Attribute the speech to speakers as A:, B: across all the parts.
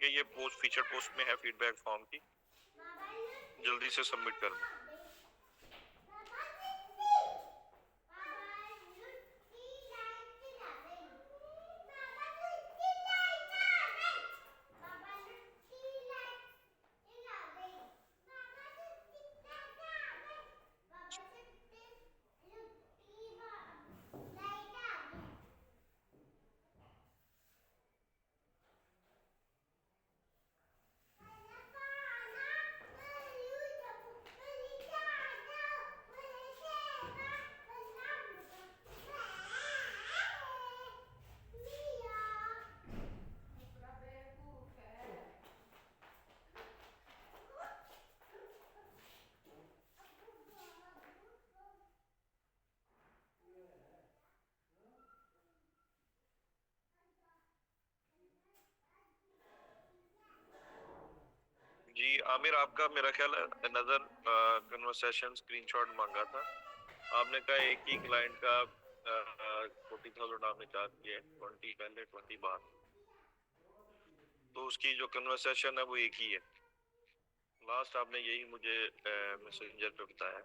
A: ठीक है, ये पोस्ट फीचर पोस्ट में है फीडबैक फॉर्म की, जल्दी से सबमिट कर दो। जी आमिर, आपका मेरा ख्याल है नजर कन्वर्सेशन स्क्रीनशॉट मांगा था। आपने कहा एक ही क्लाइंट का 40,000 आपने चार्ज किया है, 20 पहले 20 बाद, तो उसकी जो कन्वर्सेशन है वो एक ही है। लास्ट आपने यही मुझे मैसेंजर पे बताया।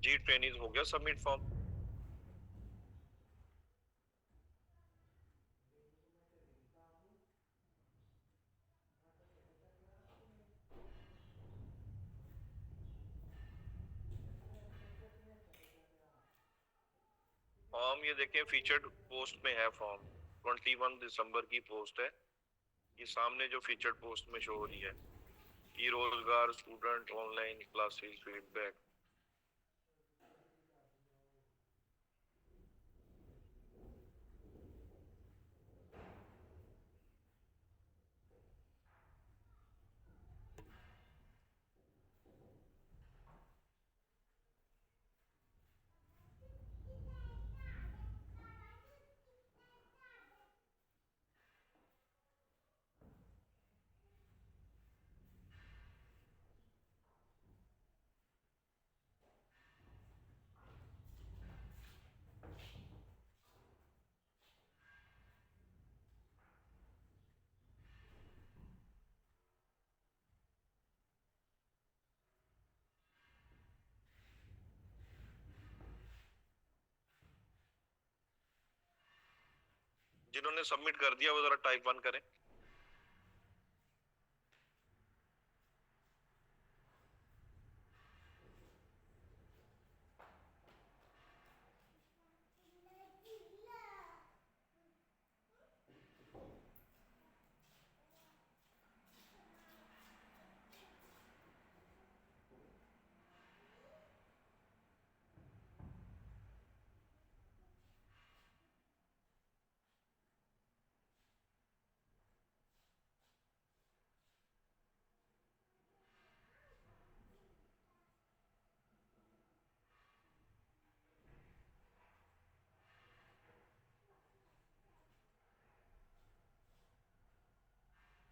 A: जी ट्रेनिंग हो गया सबमिट फॉर्म। फॉर्म ये देखें, फीचर्ड पोस्ट में है फॉर्म, 21 दिसंबर की पोस्ट है। ये सामने जो फीचर्ड पोस्ट में शो हो रही है, ई रोजगार स्टूडेंट ऑनलाइन क्लासेस फीडबैक। जिन्होंने सबमिट कर दिया वो जरा टाइप 1 करें।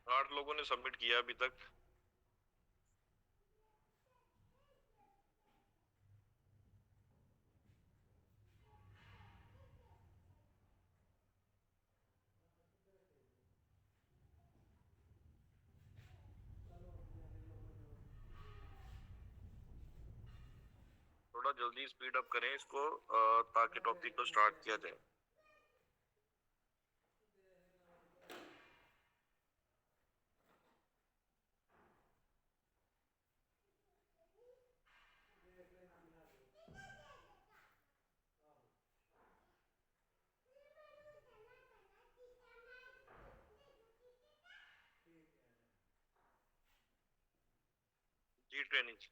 A: आठ लोगों ने सबमिट किया अभी तक। थोड़ा जल्दी स्पीड अप करें इसको, ताकि टॉपिक को स्टार्ट किया जाए। जी ट्रेनिंग जी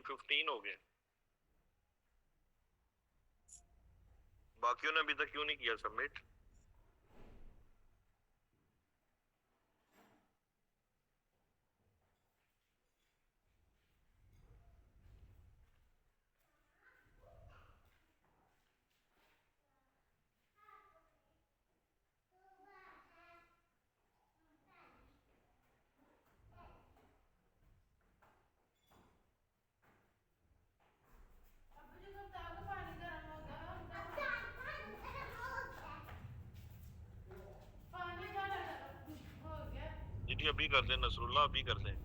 A: 15 हो गए। बाकियों ने अभी तक क्यों नहीं किया सबमिट? जी अभी कर दें नसरुल्ला, अभी कर दें।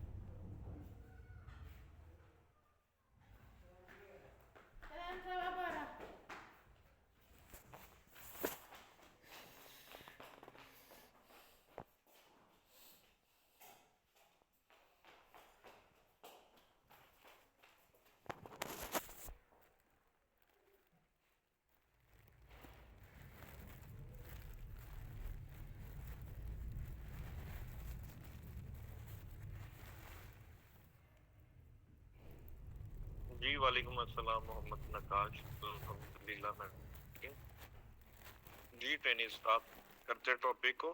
A: जी वालेकुम अस्सलाम मोहम्मद नकाश, अल्हम्दुलिल्लाह मैं ठीक। जी ट्रेनिंग स्टार्ट करते टॉपिक को।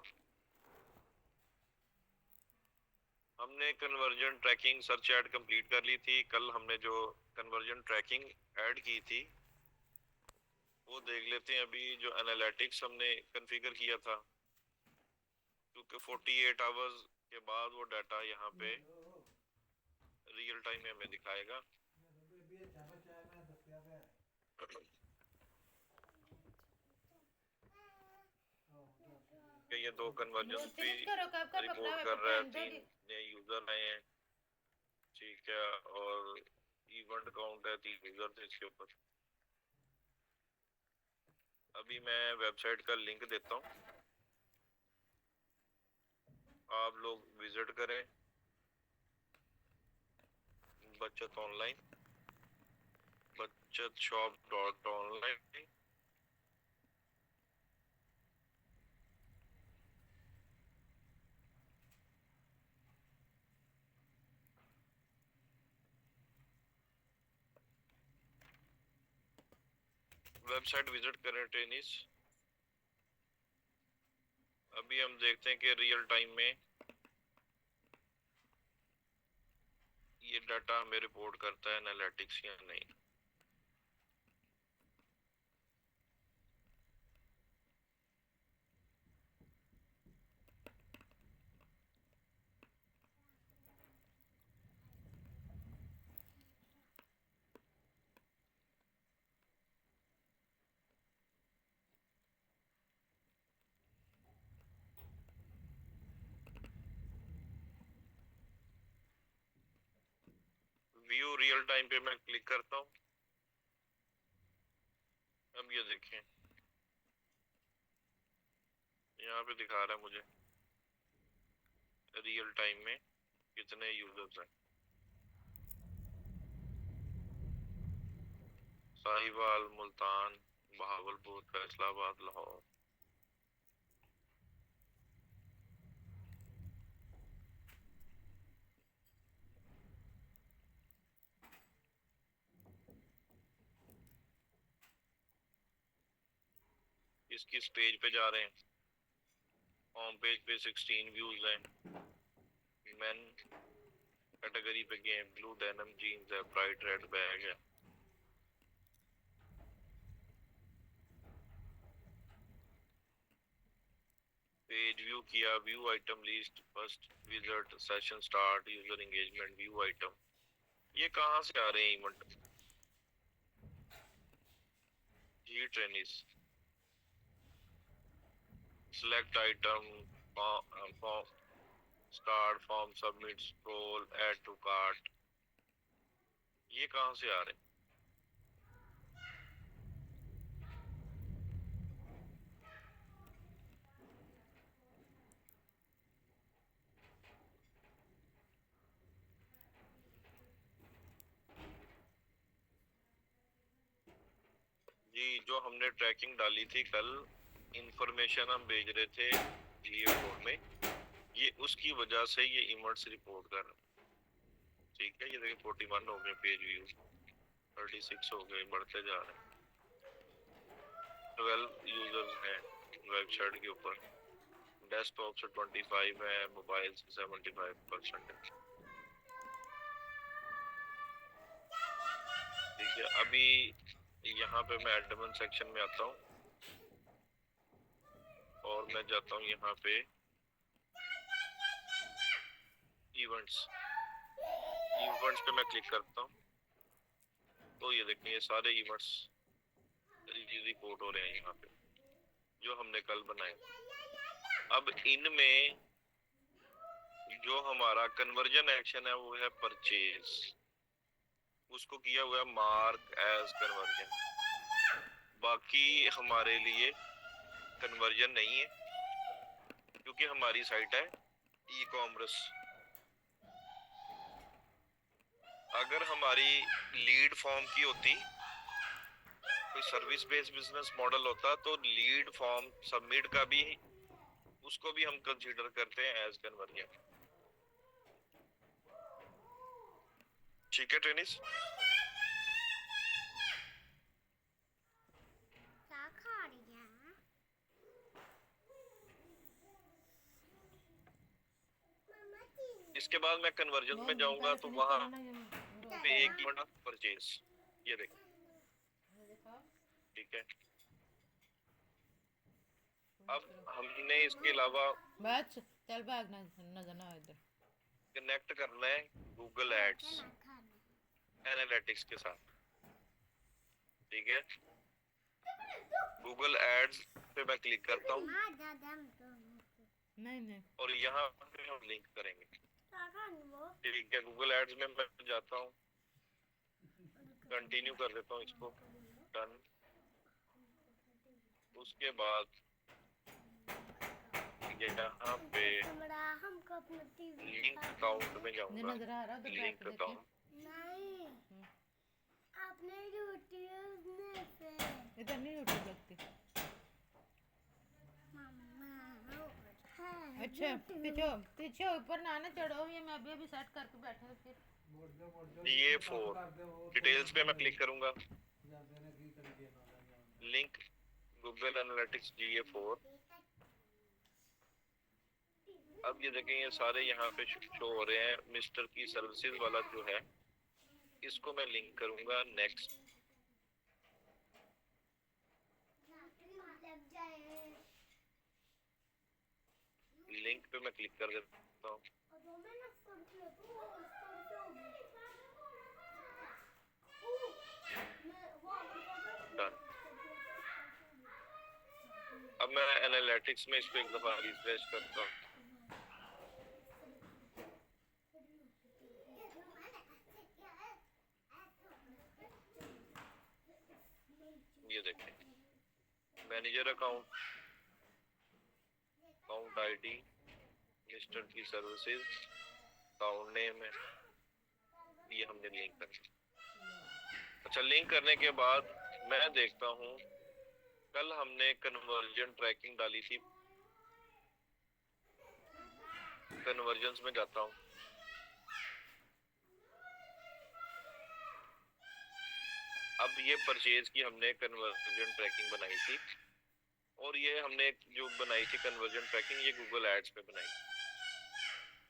A: हमने conversion tracking search ad complete कर ली थी। कल हमने जो कन्वर्जन ट्रैकिंग ऐड की थी वो देख लेते हैं। अभी जो एनालिटिक्स हमने कॉन्फ़िगर किया था, क्योंकि 48 आवर्स के बाद वो डाटा यहाँ पे रियल टाइम में हमें दिखाएगा। कि ये 2 कन्वर्जन भी रिपोर्ट कर रहा है, 3 नए यूजर आए हैं, ठीक है, और इवेंट काउंट है 3 यूजर थे इसके ऊपर। अभी मैं वेबसाइट का लिंक देता हूँ, आप लोग विजिट करें। बचत ऑनलाइन, बचत shop dot online. Website visit करें ट्रेनिस। अभी हम देखते हैं कि रियल टाइम में ये डाटा हमें रिपोर्ट करता है एनालिटिक्स या नहीं। व्यू रियल टाइम पे मैं क्लिक करता हूँ। अब ये देखें, यहाँ पे दिखा रहा है मुझे रियल टाइम में कितने यूजर्स हैं। साहिवाल, मुल्तान, बहावलपुर, फैसलाबाद, लाहौर। इस किस पेज पे जा रहे हैं? होम पेज पे 16 व्यूज हैं। मेन कैटेगरी पे गए, ब्लू डेनिम जीन्स है, ब्राइट रेड बैग है। पेज व्यू किया, view item list, first visit, session start, user engagement, view item. ये कहाँ से आ रहे हैं इवेंट? जी ट्रेनिस, select item, form start, form submit, scroll, add to cart, ये कहाँ से आ रहे हैं? जी जो हमने ट्रैकिंग डाली थी कल, इंफॉर्मेशन हम भेज रहे थे जीए कोड में, ये उसकी वजह से ये इवेंट्स रिपोर्ट कर रहे हैं। ठीक है, ये देखिए 41 हो गए पेज व्यू, 36 हो गए, बढ़ते जा रहे हैं। 12 यूजर्स हैं वेबसाइट के ऊपर, डेस्कटॉप से 25 है, मोबाइल से 75% है। ठीक है, अभी यहाँ पे मैं एडमिन सेक्शन में आता हूँ और मैं जाता हूँ यहाँ पे इवेंट्स, इवेंट्स पे मैं क्लिक करता हूँ, तो ये देखिए ये सारे इवेंट्स रिपोर्ट हो रहे हैं यहाँ पे जो हमने कल बनाए। अब इनमें जो हमारा कन्वर्जन एक्शन है वो है परचेज, उसको किया हुआ है मार्क एज कन्वर्जन, बाकी हमारे लिए कन्वर्जन नहीं है क्योंकि हमारी साइट है ई कॉमर्स। अगर हमारी लीड फॉर्म की होती, कोई सर्विस बेस्ड बिजनेस मॉडल होता, तो लीड फॉर्म सबमिट का भी, उसको भी हम कंसीडर करते हैं एज कन्वर्जन। ठीक है ट्रेनिस? इसके बाद मैं कन्वर्जन में जाऊंगा तो वहां पे एक इवेंट परचेज, ये देखो। ठीक है, अब हमने इसके अलावा
B: बस चल भाग नजर ना इधर
A: कनेक्ट करना है गूगल एड्स एनालिटिक्स के साथ। ठीक है, गूगल एड्स पे मैं क्लिक करता हूँ
B: नहीं
A: और यहाँ पे हम लिंक करेंगे। ठीक है, गूगल एड्स में मैं जाता हूँ, कंटिन्यू कर देता हूँ इसको, डन। उसके बाद यहाँ पे लिंक अकाउंट में जाऊंगा,
B: नजर आ रहा उधर बैठ
A: लिंक
B: के देखिए
A: अकाउंट,
B: आपने इधर नहीं रोटी लगती। अच्छा पीछे पीछे ऊपर ना ना चढ़ो, ये मैं अभी सेट करके बैठा हूँ। फिर
A: ये 4 डिटेल्स पे मैं क्लिक करूंगा, लिंक गूगल एनालिटिक्स GA4। अब ये देखें ये सारे यहाँ पे शो हो रहे हैं, मिस्टर की सर्विसेज वाला जो है इसको मैं लिंक करूंगा नेक्स्ट, लिंक पे मैं क्लिक कर देता हूँ, डन। अब मैं एनालिटिक्स में इसको एक दफा रिफ्रेश करता हूँ, ये देखें manager account, account ID, mister की सर्विसेज, अकाउंट नेम है, ये हमने लिंक कर दिया। अच्छा, लिंक करने के बाद मैं देखता हूँ कल हमने कन्वर्जन ट्रैकिंग डाली थी, कन्वर्जन में जाता हूँ, अब ये परचेज की हमने कन्वर्जन ट्रैकिंग बनाई थी और ये हमने जो बनाई थी कन्वर्जन ट्रैकिंग ये गूगल एड्स पे बनाई।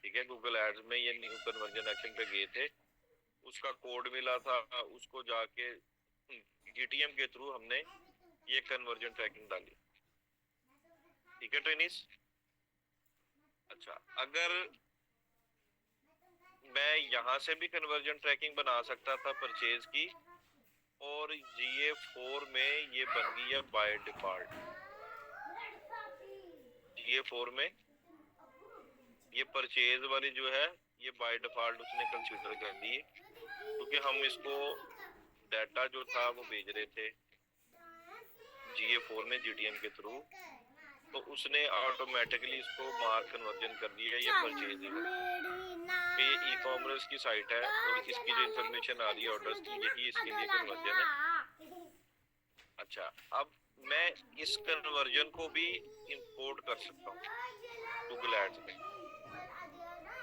A: ठीक है, गूगल एड्स में ये न्यू कन्वर्जन एक्शन पे गए थे, उसका कोड मिला था, उसको जाके GTM के थ्रू हमने ये कन्वर्जन ट्रैकिंग डाली। ठीक है ट्रेनिस? अच्छा, अगर मैं यहाँ से भी कन्वर्जन ट्रैकिंग बना सकता था परचेज की, और GA4 में ये बन गई है बाय डिफॉल्ट। GA4 में ये परचेज वाली जो है ये बाय डिफॉल्ट उसने कंसीडर कर दी है, क्योंकि हम इसको डाटा जो था वो भेज रहे थे GA4 में GTM के थ्रू, तो उसने ऑटोमेटिकली इसको मार्क कन्वर्जन कर दिया है ये परचेज है। कि ये ई कॉमर्स की साइट है और इसकी जो इंफॉर्मेशन आ रही है ऑर्डर्स की, यही इसके लिए कन्वर्जन है। अच्छा, अब मैं इस कन्वर्जन को भी इंपोर्ट कर सकता हूँ गूगल एड्स में।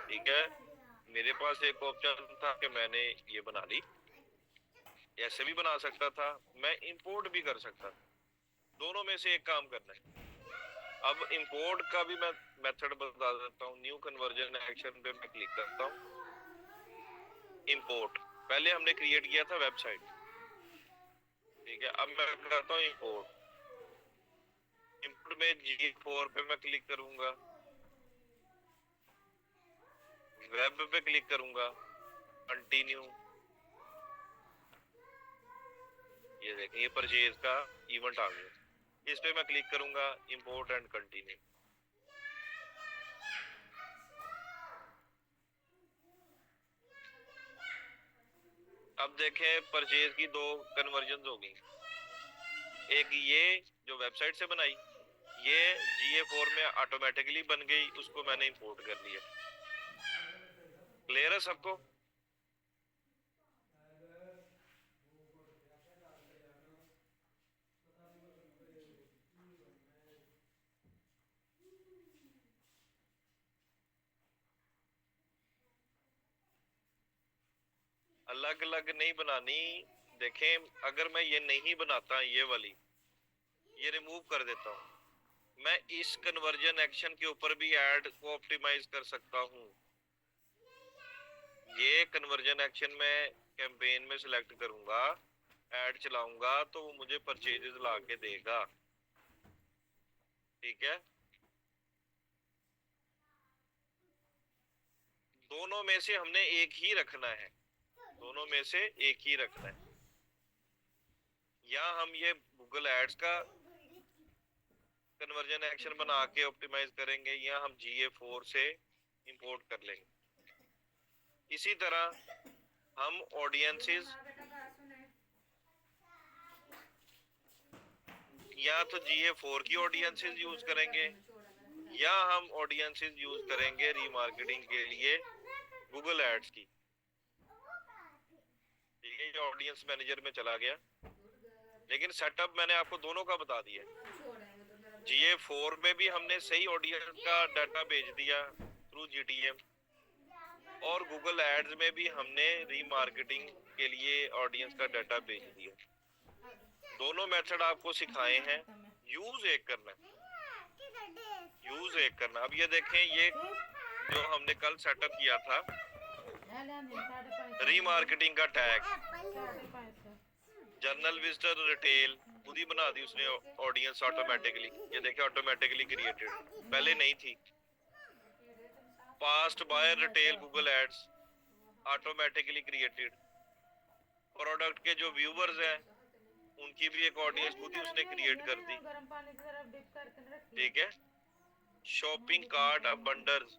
A: ठीक है, मेरे पास एक ऑप्शन था कि मैंने ये बना ली, ऐसे भी बना सकता था, मैं इंपोर्ट भी कर सकता था, दोनों में से एक काम करना है। अब इंपोर्ट का भी मैं मेथड बता देता हूँ। न्यू कन्वर्जन एक्शन पे मैं क्लिक करता हूँ। इंपोर्ट पहले हमने क्रिएट किया था वेबसाइट, ठीक है, अब मैं करता हूँ इंपोर्ट। इंपोर्ट में GA4 पे मैं क्लिक करूंगा, वेब पे क्लिक करूंगा, कंटिन्यू। ये देखें ये परचेज का इवेंट आ गया, इस पे मैं क्लिक करूंगा, इंपोर्ट एंड कंटिन्यू। अब देखें परचेज की दो कन्वर्जन हो गई, एक ये जो वेबसाइट से बनाई, ये GA4 में ऑटोमेटिकली बन गई, उसको मैंने इंपोर्ट कर लिया। क्लियर है सबको? अलग अलग नहीं बनानी। देखें, अगर मैं ये नहीं बनाता, ये वाली ये रिमूव कर देता हूँ, मैं इस कन्वर्जन एक्शन के ऊपर भी ऐड को ऑप्टिमाइज कर सकता हूँ। ये कन्वर्जन एक्शन में कैंपेन में सिलेक्ट करूंगा, ऐड चलाऊंगा, तो वो मुझे परचेजेस ला के देगा। ठीक है, दोनों में से हमने एक ही रखना है, दोनों में से एक ही रखना है। या हम ये गूगल एड्स का कन्वर्जन एक्शन बना के ऑप्टिमाइज करेंगे, या हम GA4 से इंपोर्ट कर लेंगे। इसी तरह हम ऑडियंसेस या तो GA4 की ऑडियंसेस यूज करेंगे, या हम ऑडियंसेस यूज करेंगे रीमार्केटिंग के लिए गूगल एड्स की। ये ऑडियंस मैनेजर में चला गया, लेकिन सेटअप मैंने आपको दोनों का बता दिया। GA4 में भी हमने सही ऑडियंस का डाटा भेज दिया थ्रू GTM, और गूगल एड्स में भी हमने रीमार्केटिंग के लिए ऑडियंस का डाटा भेज दिया। दोनों मेथड आपको सिखाए हैं, यूज एक करना है, यूज एक करना। अब ये देखें, ये जो हमने कल सेटअप किया था रीमार्केटिंग का टैग, जर्नल विजिटर रिटेल खुद ही बना दी उसने ऑडियंस ऑटोमेटिकली। ये देखें ऑटोमेटिकली क्रिएटेड, पहले नहीं थी। Past buyer retail Google ads automatically created. Product के जो व्यूवर्स हैं उनकी भी एक ऑडियंस खुद ही उसने क्रिएट कर दी। ठीक है, शॉपिंग कार्ट अबंडर्स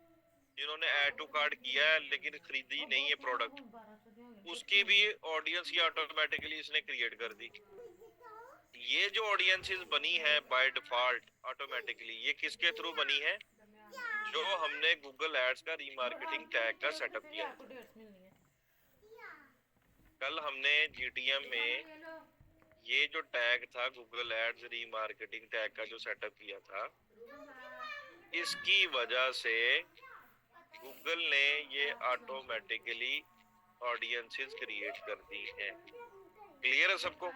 A: जिन्होंने ऐड टू कार्ट किया है लेकिन खरीदी नहीं है प्रोडक्ट, उसकी भी ऑडियंस ये ऑटोमेटिकली इसने क्रिएट कर दी। ये जो ऑडियंसेस बनी है बाय डिफॉल्ट ऑटोमेटिकली, ये किसके थ्रू बनी है? जो हमने गूगल एड्स का रीमार्केटिंग टैग का सेटअप किया। कल हमने GTM में ये जो टैग था गूगल एड्स रीमार्केटिंग टैग का जो सेटअप किया था, इसकी वजह से गूगल ने ये ऑटोमेटिकली ऑडियंसेस क्रिएट कर दी हैं। क्लियर है सबको?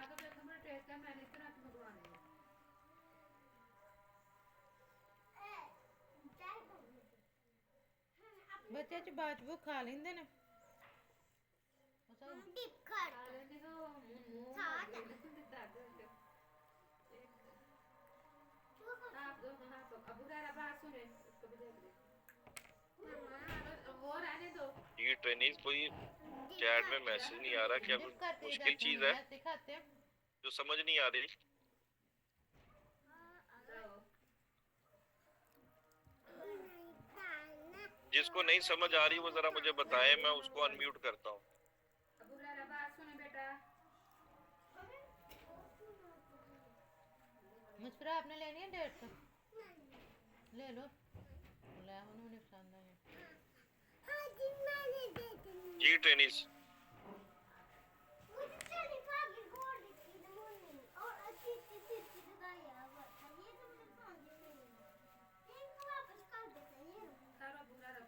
B: बच्चे च बाजबू खा लेंदे ने वो रहने दो।
A: ये ट्रेनिंग कोई चैट में मैसेज नहीं आ रहा, क्या
B: मिस
A: कोई
B: करते
A: मुश्किल
B: जाते
A: चीज
B: हैं,
A: है
B: ऐसे खाते हैं।
A: जो समझ नहीं आ रही? जिसको नहीं समझ आ रही वो जरा मुझे बताए, मैं उसको अनम्यूट करता हूँ।
B: अबू मेरा बात सुने बेटा। मुस्कुरा, आपने लेनी है 150 ले लो। ले उन्होंने पसंद है।
A: जी ट्रेनिस,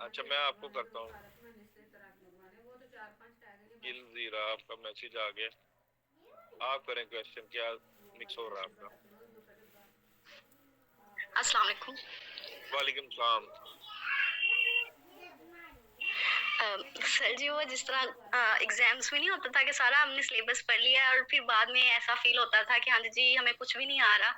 A: अच्छा मैं आपको करता हूँ। गिल जीरा, आपका मैसेज आ गया, आप करें क्वेश्चन, क्या मिक्स हो रहा है आपका?
C: अस्सलाम वालेकुम।
A: वालेकुम सलाम।
C: सर जी, वो जिस तरह एग्जाम्स में नहीं होता था कि सारा हमने सिलेबस पढ़ लिया और फिर बाद में ऐसा फील होता था कि हाँ जी हमें कुछ भी नहीं आ रहा,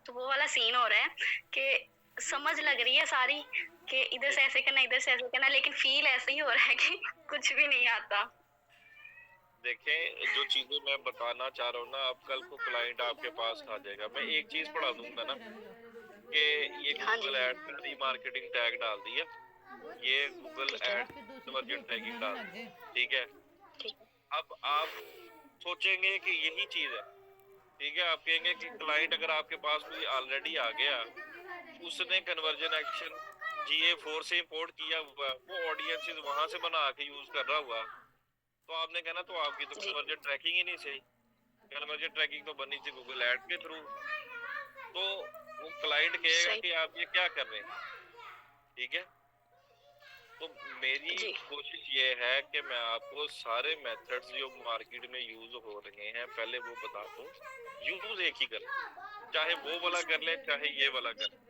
C: तो वो वाला सीन हो रहा है कि समझ लग रही है सारी कि इधर से ऐसे करना इधर से ऐसे करना, लेकिन फील ऐसे ही हो रहा है कि कुछ भी नहीं आता।
A: देखें, जो चीजें मैं बताना चाह रहा हूँ ना, अब कल को क्लाइंट आपके पास आ जाएगा, मैं एक चीज पढ़ा दूंगा ना कि ये
C: हाँ जी,
A: गूगल एड्स का रीमार्केटिंग टैग डाल दिया, ये गूगल
C: ठीक है,
A: एड्स कन्वर्जन टैगिंग डाल दी, ठीक है।
C: ठीक है।
A: अब आप सोचेंगे कि यही चीज है, ठीक है। आप कहेंगे कि क्लाइंट अगर आपके पास कोई ऑलरेडी आ गया, उसने कन्वर्जन एक्शन GA4 से इंपोर्ट किया हुआ, वो ऑडियंसेस वहां से बना के यूज कर रहा हुआ, तो आपने कहना तो आपकी तो
C: जी,
A: कन्वर्जन ट्रैकिंग ही नहीं सही। कन्वर्जन ट्रैकिंग तो बनी थी गूगल एड्स के थ्रू, तो वो क्लाइंट कहेगा
C: सही,
A: कि आप ये क्या कर रहे हैं, ठीक है। तो मेरी
C: जी,
A: कोशिश ये है कि मैं आपको सारे मेथड्स जो मार्केट में यूज हो रहे हैं पहले वो बता दूं। यूज एक ही करें, चाहे वो वाला कर ले चाहे ये वाला कर ले।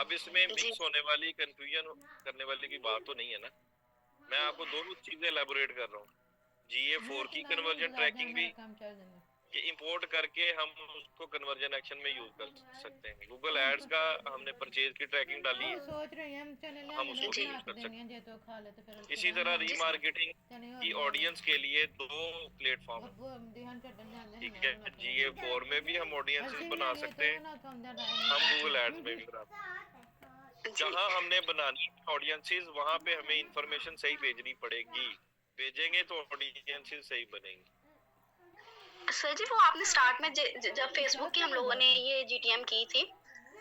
A: अब इसमें
C: जी,
A: मिक्स होने वाली, कंफ्यूजन करने वाली की बात तो नहीं है ना। मैं आपको दोनों चीजें एलेबोरेट कर रहा हूँ, GA4 की कन्वर्जन ट्रैकिंग भी
B: काम चल जाएगा।
A: कि इंपोर्ट करके हम उसको कन्वर्जन एक्शन में यूज कर सकते हैं। गूगल एड्स का हमने परचेज की ट्रेकिंग डाली है,
B: सोच रही हैं हम चने ले
A: हम
B: आने
A: उसको
B: दे
A: भी
C: जी,
A: यूज
B: बना के
A: कर
B: देनी
A: सकते
B: है जे तो खा ले तो फिर
A: हैं। इसी तरह
C: जी,
A: रीमार्केटिंग
B: चने और
A: की
B: ले आने
A: ऑडियंस के लिए दो प्लेटफॉर्म है,
B: अब दिहान चढ़न जाते
A: ठीक
B: हैं
A: है।
B: ना
A: GA4 में भी हम ऑडियंसेस
B: हर्षी
A: बना
B: बनानी है
A: सकते
B: तो
A: हैं,
B: ना तो अंदर
A: हम गूगल एड्स में भी बना सकते हैं।
C: जी।
A: जहां हमने बनानी ऑडियंसेस, वहां पे हमें इंफॉर्मेशन सही भेजनी पड़ेगी, भेजेंगे तो ऑडियंसेस सही बनेंगी।
C: सर जी, वो आपने स्टार्ट में जब फेसबुक की हम लोगों ने ये GTM की थी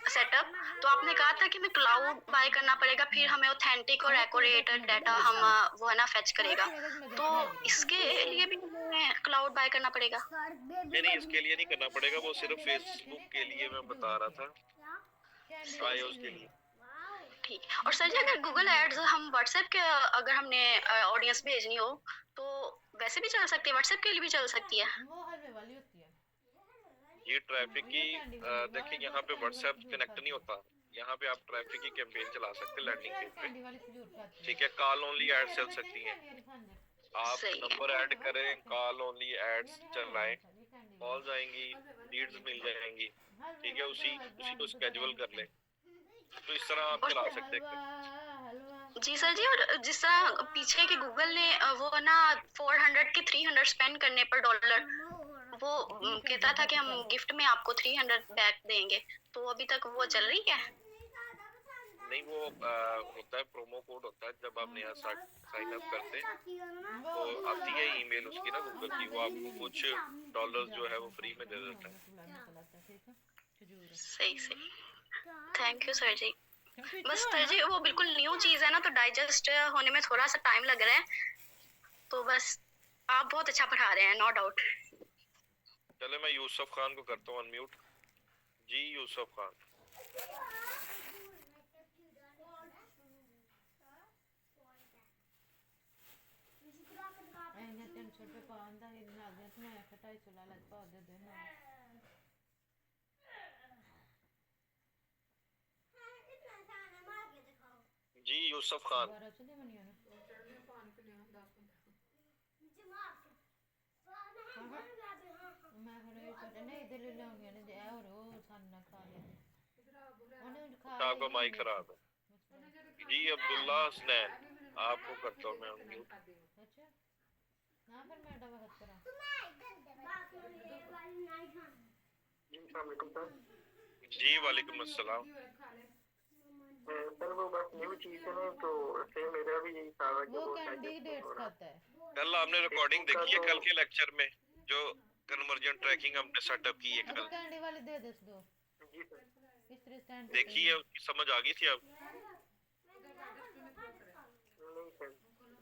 C: सेटअप, तो आपने कहा था कि हमें क्लाउड बाय करना पड़ेगा, फिर हमें ऑथेंटिक और एक्यूरेट डाटा हम वो है ना फेच करेगा, तो इसके लिए भी हमें क्लाउड बाय करना पड़ेगा?
A: नहीं, इसके लिए नहीं करना पड़ेगा, वो सिर्फ फेसबुक के लिए मैं बता रहा था,
C: सही,
A: iOS के
C: सही,
A: लिए।
C: ठीक। और सर जी, अगर गूगल एड्स हम व्हाट्सएप के अगर हमने ऑडियंस भेजनी हो तो वैसे भी चल सकती है, व्हाट्सएप के लिए भी चल सकती है?
B: वो हलवे वाली होती है।
A: ये ट्रैफिक की
B: ये कैंडी वाली
A: देखिए,
B: वो
A: यहाँ पे
B: कैंडी वाली
A: व्हाट्सएप
B: खजूर
A: कनेक्ट नहीं
B: खाती है।
A: होता, यहाँ पे आप ट्रैफिक की कैंपेन चला सकते हैं लैंडिंग पेज पे,
B: कैंडी वाली खजूर खाती है।
A: ठीक है। कॉल ओनली एड
B: मेरे
A: चल
B: बच्चे
A: सकती
B: नहीं
A: हैं,
B: कैंडी वाली खाते।
A: आप
C: सही है,
A: नंबर ऐड करें, कॉल ओनली एड्स
B: यानी हलवे
A: चलाएं,
B: वाली खाती है कैंडी वाली।
A: कॉल्स आएंगी, लीड्स मिल जाएंगी,
B: हलवे
A: ठीक है।
B: वाली
A: उसी
B: तो
A: उसी को
B: हलवा
A: स्केड्यूल कर लें, तो इस तरह आप
C: और
A: चला सकते
B: हलवा
A: हैं।
B: हलवा
C: जी सर जी, और जिस तरह पीछे के गूगल ने वो ना 400 के 300 स्पेंड करने पर डॉलर वो कहता था कि हम गिफ्ट में आपको 300 बैक देंगे, तो अभी तक वो चल रही है?
A: नहीं, वो होता है, प्रोमो कोड होता है, जब आप नया साइन अप करते हैं तो आती है ईमेल उसकी ना गूगल की, वो आपको कुछ डॉलर्स जो है वो फ्री में दे देता है।
C: सही, सही, थैंक यू सर जी। बस सर जी, वो बिल्कुल न्यू चीज़ है ना, तो डाइजेस्ट होने में थोड़ा सा टाइम लग रहा है, तो बस आप बहुत अच्छा पढ़ा रहे हैं, नो डाउट।
A: चले, मैं यूसुफ खान को करता हूँ अनम्यूट। जी यूसुफ खान।
B: ਇਹਨੇ 300 ਰੁਪਏ ਪਾਉਂਦਾ ਇਹ ਨਾਲ ਦੇ ਤੇ ਮੈਂ 250 ਲਾ ਲਾ ਪਾ ਦੇ ਦੇ ਨਾ
A: जी यूसुफ खान।
B: 1200 ਦੇ ਮਨੀ ਉਹਨੂੰ ਮੈਂ ਹੁਣ ਇਹ ਛੋਟੇ ਨੇ ਇਧਰ ਲੈ ਆਉਂਗੇ ਨੇ ਦੇ ਔਰ ਉਹ ਸਾਨੂੰ ਨਾ ਖਾ ਲੈ ਉਹਨੇ ਖਾ
A: आपका माइक खराब है। जी अब्दुल्ला हसनैन आपको करता हूँ मैं unmute।
B: अच्छा ना फिर मैं डबल हाथ करा
A: जी वालेकुम अस्सलाम।
D: सर वो बस न्यू चीज है ना, तो सेम मेरा भी यही था कि
B: वो
D: वो
B: कैंडिडेट्स खाता है
A: कल आपने रिकॉर्डिंग देखी है कल के लेक्चर में जो कन्वर्जन ट्रैकिंग हमने सेटअप की है
B: अच्छा
A: कल,
B: कैंडी वाले दे दो दो
D: जी सर।
B: किस तरह स्टैंड
A: देखी है उसकी समझ आ गई थी अब?
D: नहीं सर,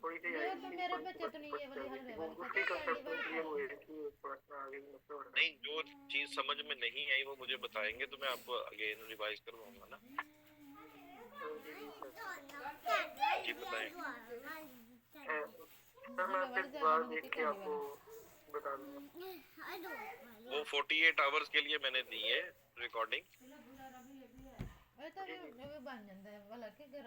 D: थोड़ी सी
B: ये तो मेरे बच्चे तो नहीं ये वाली हलवे वाली
D: उसकी
B: पता है कैंडी
D: कंसेप्ट
B: वाली
D: क्लियर
B: खाते
D: हुई
B: हैं
D: है कि थोड़ा सा आगे मतलब हो रहा
A: नहीं, जो चीज समझ में नहीं आई वो मुझे बताएंगे तो मैं आपको अगेन रिवाइज करवाऊंगा ना।
D: है। जी जी सर।
A: जी बताएं।
D: सर मैं आपसे दोबारा देख के आपको बता दूंगा।
A: वो 48 आवर्स के लिए मैंने दी है रिकॉर्डिंग,
B: ਇਹ ਤਾਂ ਵੀ ਬਣ ਜਾਂਦਾ है वाला के घर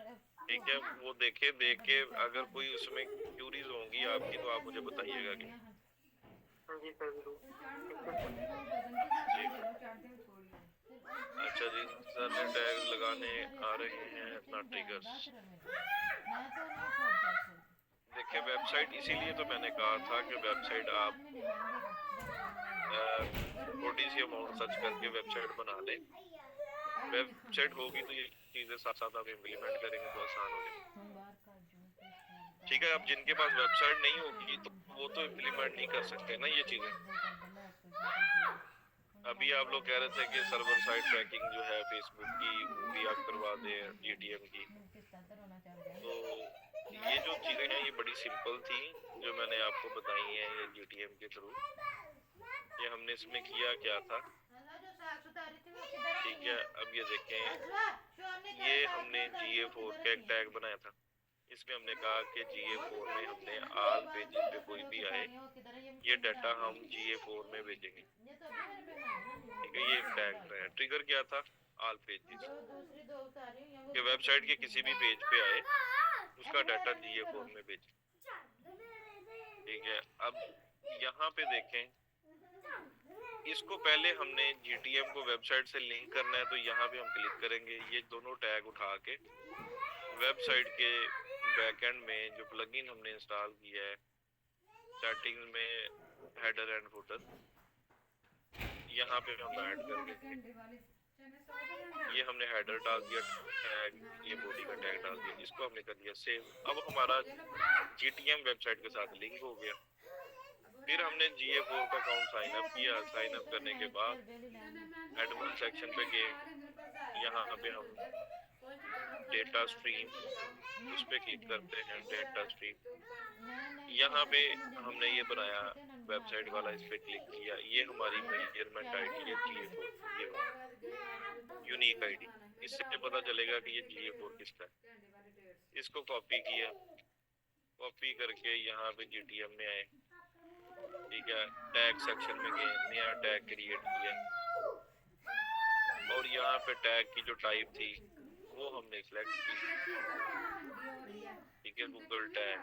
A: ठीक है? वो देखे, देख के अगर कोई उसमें क्यूरीज होंगी आपकी तो आप मुझे बताइएगा कि
D: जी सर जरूर।
A: अच्छा जी सर ने टैग लगाने आ रहे हैं अपना ट्रिगर्स। देखिए वेबसाइट, इसीलिए तो मैंने कहा था कि वेबसाइट आप थोड़ी सी अमाउंट सर्च करके वेबसाइट बना लें। वेबसाइट होगी तो ये चीजें साथ साथ आप इम्प्लीमेंट करेंगे तो आसान हो जाएगा। ठीक है, अब जिनके पास वेबसाइट नहीं होगी तो वो तो इम्प्लीमेंट नहीं कर सकते ना ये चीजें। अभी आप लोग कह रहे थे कि सर्वर साइड ट्रैकिंग जो है फेसबुक की वो भी आप करवा दें जीटीएम की, तो ये जो चीजें हैं ये बड़ी सिंपल थी जो मैंने आपको बताई हैं ये जीटीएम के थ्रू। ये हमने इसमें किया क्या था, ठीक है? अब ये देखें, ये हमने GA4 का एक टैग बनाया था, इसमें हमने कहा कि GA4 में हमने आल पेजेस पे कोई भी आए ये डाटा हम GA4 में भेजेंगे, ठीक है? ये एक टैग है। ट्रिगर क्या था? आल पेजेस, कि वेबसाइट के किसी भी पेज पे आए उसका डाटा GA4 में भेजें, ठीक है? अब यहाँ पे देखें, इसको पहले हमने GTM को वेबसाइट से लिंक करना है तो यहाँ पे हम क्लिक करेंगे, ये दोनों टैग उठा के वेबसाइट के बैकएंड में जो प्लगइन हमने इंस्टॉल किया है सेटिंग्स में हेडर एंड फुटर, यहाँ पे हम ऐड कर देंगे। ये हमने हेडर डाल दिया टैग, ये बॉडी का टैग डाल दिया, इसको हमने कर दिया सेव। अब हमारा GTM वेबसाइट के साथ लिंक हो गया। फिर हमने GA4 का अकाउंट साइन अप किया। साइन अप करने के बाद एडमिन सेक्शन पे गए, यहाँ पे हम डेटा स्ट्रीम उस पे क्लिक करते हैं, डेटा स्ट्रीम यहाँ पे हमने ये बनाया वेबसाइट वाला, इस पे क्लिक किया, ये हमारी मेजरमेंट आईडी है GA4, ये यूनिक आईडी, इससे पता चलेगा कि ये GA4 किसका है। इसको कॉपी किया, कॉपी करके यहाँ पे GTM में आए, ठीक है? टैग सेक्शन में गए, नया टैग क्रिएट किया और यहाँ पे टैग की जो टाइप थी वो हमने सिलेक्ट की, ठीक है? गूगल टैग,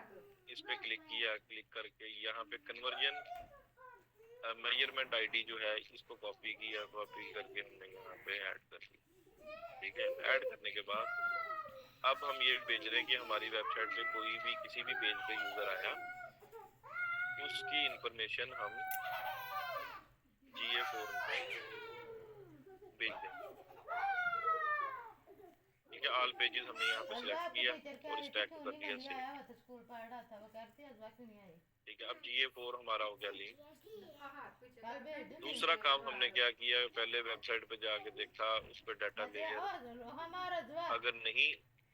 A: इस पे क्लिक किया, क्लिक करके यहाँ पे कन्वर्जन मेजरमेंट आईडी जो है इसको कॉपी किया, कॉपी करके हमने यहाँ पे ऐड कर ली, ठीक है? ऐड करने के बाद अब हम ये भेज रहे हैं कि हमारी वेबसाइट पे कोई भी किसी भी पेज पे यूजर आया उसकी इंफॉर्मेशन हम GA4 में भेज दें, ठीक है? ऑल पेजेस हमने यहाँ पे सिलेक्ट किया और इस टैग को कर दिया सेव,
B: स्कूल पढ़ रहा था वो कहते हैं अजवा क्यों नहीं आई
A: ठीक है? अब GA4 हमारा हो गया लिंक।
B: कल भेज दे
A: दूसरा काम हमने क्या किया, पहले वेबसाइट पे जाके देखा उस पर डाटा लेयर
B: हमारा अजवा
A: अगर नहीं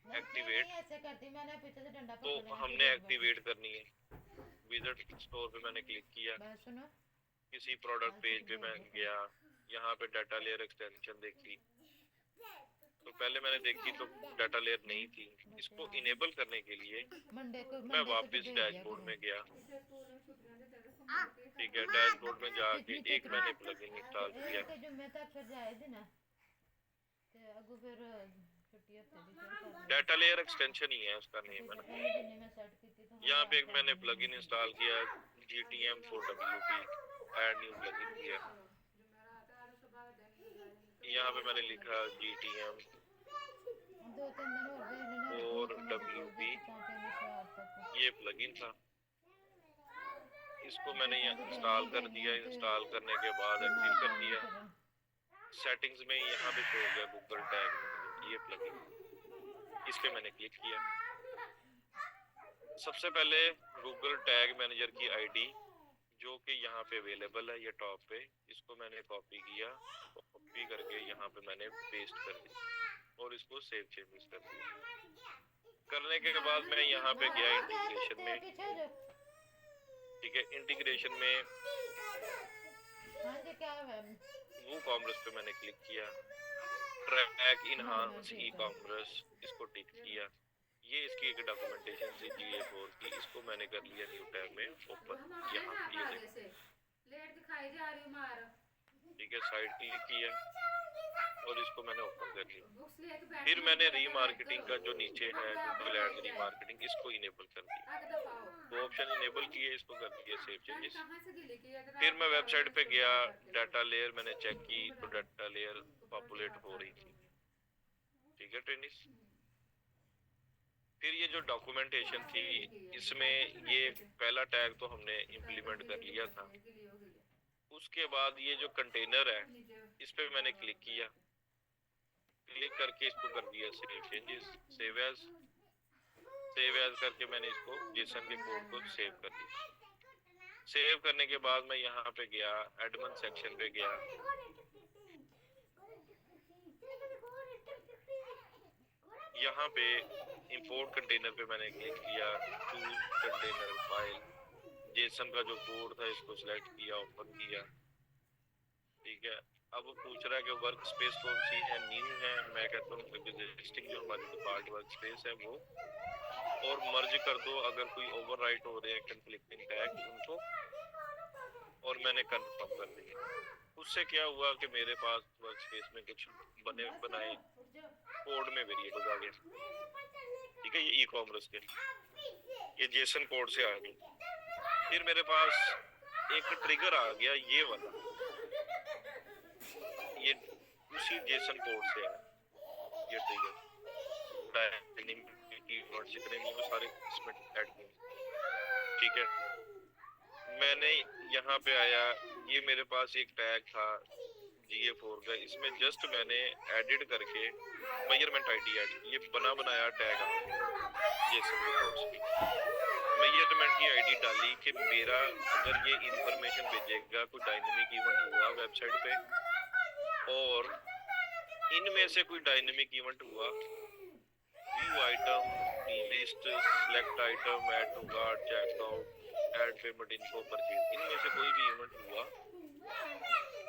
A: एक्टिवेट
B: ऐसे करती मैंने पीछे से डंडा
A: तो
B: पकड़ लिया
A: हमने एक्टिवेट करनी है। विजिट स्टोर पे मैंने क्लिक किया,
B: बस सुनो
A: किसी प्रोडक्ट पेज पे मैं गया, यहाँ पे डाटा लेयर एक्सटेंशन देखी, तो पहले मैंने देखी तो डाटा लेयर नहीं थी। इसको इनेबल करने के लिए
B: मंडे को
A: मैं वापस डैशबोर्ड में गया, ठीक है? डैशबोर्ड में जाके एक मैंने प्लगइन इंस्टॉल किया,
B: जुम्मे तक फिर जाए दी ना ते अगू फिर छुट्टी हफ्ते दी चल कर
A: डाटा लेयर एक्सटेंशन ही है उसका नेम है ना।
B: जिन्ने मैं सेट की थी तो
A: यहाँ पे एक मैंने प्लगइन इंस्टॉल किया GTM for WP, add new plugin किया, यहाँ पे मैंने लिखा GTM
B: दो तीन दिन और भेज लेना
A: 24WB ये प्लगइन था, इसको मैंने यहाँ इंस्टॉल कर दिया। इंस्टॉल करने के बाद एक्टिव कर दिया। सेटिंग्स में यहाँ पे शो हो गया गूगल टैग ये प्लगइन, इस पे मैंने क्लिक किया। सबसे पहले गूगल टैग मैनेजर की आईडी जो कि यहाँ पे अवेलेबल है, ये टॉप पे, इसको मैंने कॉपी किया। कॉपी करके यहाँ पे मैंने पेस्ट कर दिया और इसको सेव चेंजेस कर दिया। करने के बाद मैं यहाँ पे गया इंटीग्रेशन में, ठीक है। इंटीग्रेशन में वो कॉमर्स पे मैंने क्लिक किया। ट्रैक इनहांस ई कॉमर्स इसको टिक किया। ये इसकी एक डॉक्यूमेंटेशन थी GA4 की, इसको मैंने कर लिया न्यू टैब में ओपन। यहाँ ये ठीक है, साइड क्लिक किया और इसको मैंने ओपन कर लिया। फिर मैंने रीमार्केटिंग का जो नीचे है गूगल एड रीमार्केटिंग, इसको इनेबल कर दिया। वो ऑप्शन इनेबल किए, इसको कर दिया सेव चेंजेस। फिर मैं वेबसाइट पे गया, डाटा लेयर मैंने चेक की तो डाटा लेयर पॉपुलेट हो रही थी, ठीक है ट्रेनिस। फिर ये जो डॉक्यूमेंटेशन थी इसमें ये पहला टैग तो हमने इम्प्लीमेंट कर लिया था। उसके बाद ये जो कंटेनर है इस पे मैंने क्लिक किया। क्लिक करके इसको कर दिया सेव चेंजेस, सेव एज करके मैंने इसको जेसन के कोड को सेव कर दिया। सेव करने के बाद मैं यहाँ पे गया, एडमिन सेक्शन पे गया। यहाँ पे इंपोर्ट कंटेनर पे मैंने क्लिक किया। चूज कंटेनर फाइल, जेसन का जो कोड था इसको सिलेक्ट किया, ओपन किया, ठीक है। अब वो पूछ रहा है कि वर्क स्पेस कौन सी है, न्यू है। मैं कहता हूँ एग्जिस्टिंग जो हमारी डिफॉल्ट वर्क स्पेस है वो, और मर्ज कर दो अगर कोई ओवरराइट हो रहे हैं कन्फ्लिक्टिंग टैग उनको, और मैंने कंफर्म कर दिया। उससे क्या हुआ कि मेरे पास वर्क स्पेस में कुछ बनाए कोड में वेरिएबल आ गया, ठीक है। ये ई कॉमर्स के ये जेसन कोड से आ गई। फिर मेरे पास एक ट्रिगर आ गया ये वाला, ये उसी जेसन कोड से है ये ट्रिगर। कीवर्ड्स जितने भी वो सारे इसमें ऐड किए, ठीक है। मैंने यहाँ पे आया, ये मेरे पास एक टैग था GA4 का, इसमें जस्ट मैंने एडिट करके मेजरमेंट आईडी ऐड, ये बना बनाया टैग आ गया जेसन कोड से। मेजरमेंट की आईडी डाली कि मेरा अगर ये इंफॉर्मेशन भेजेगा कोई डायनेमिक इवेंट हुआ वेबसाइट पे, और इनमें से कोई डायनेमिक इवेंट हुआ, view item, list, select item, add to cart, checkout, add payment info, purchase, इनमें से कोई भी इवेंट हुआ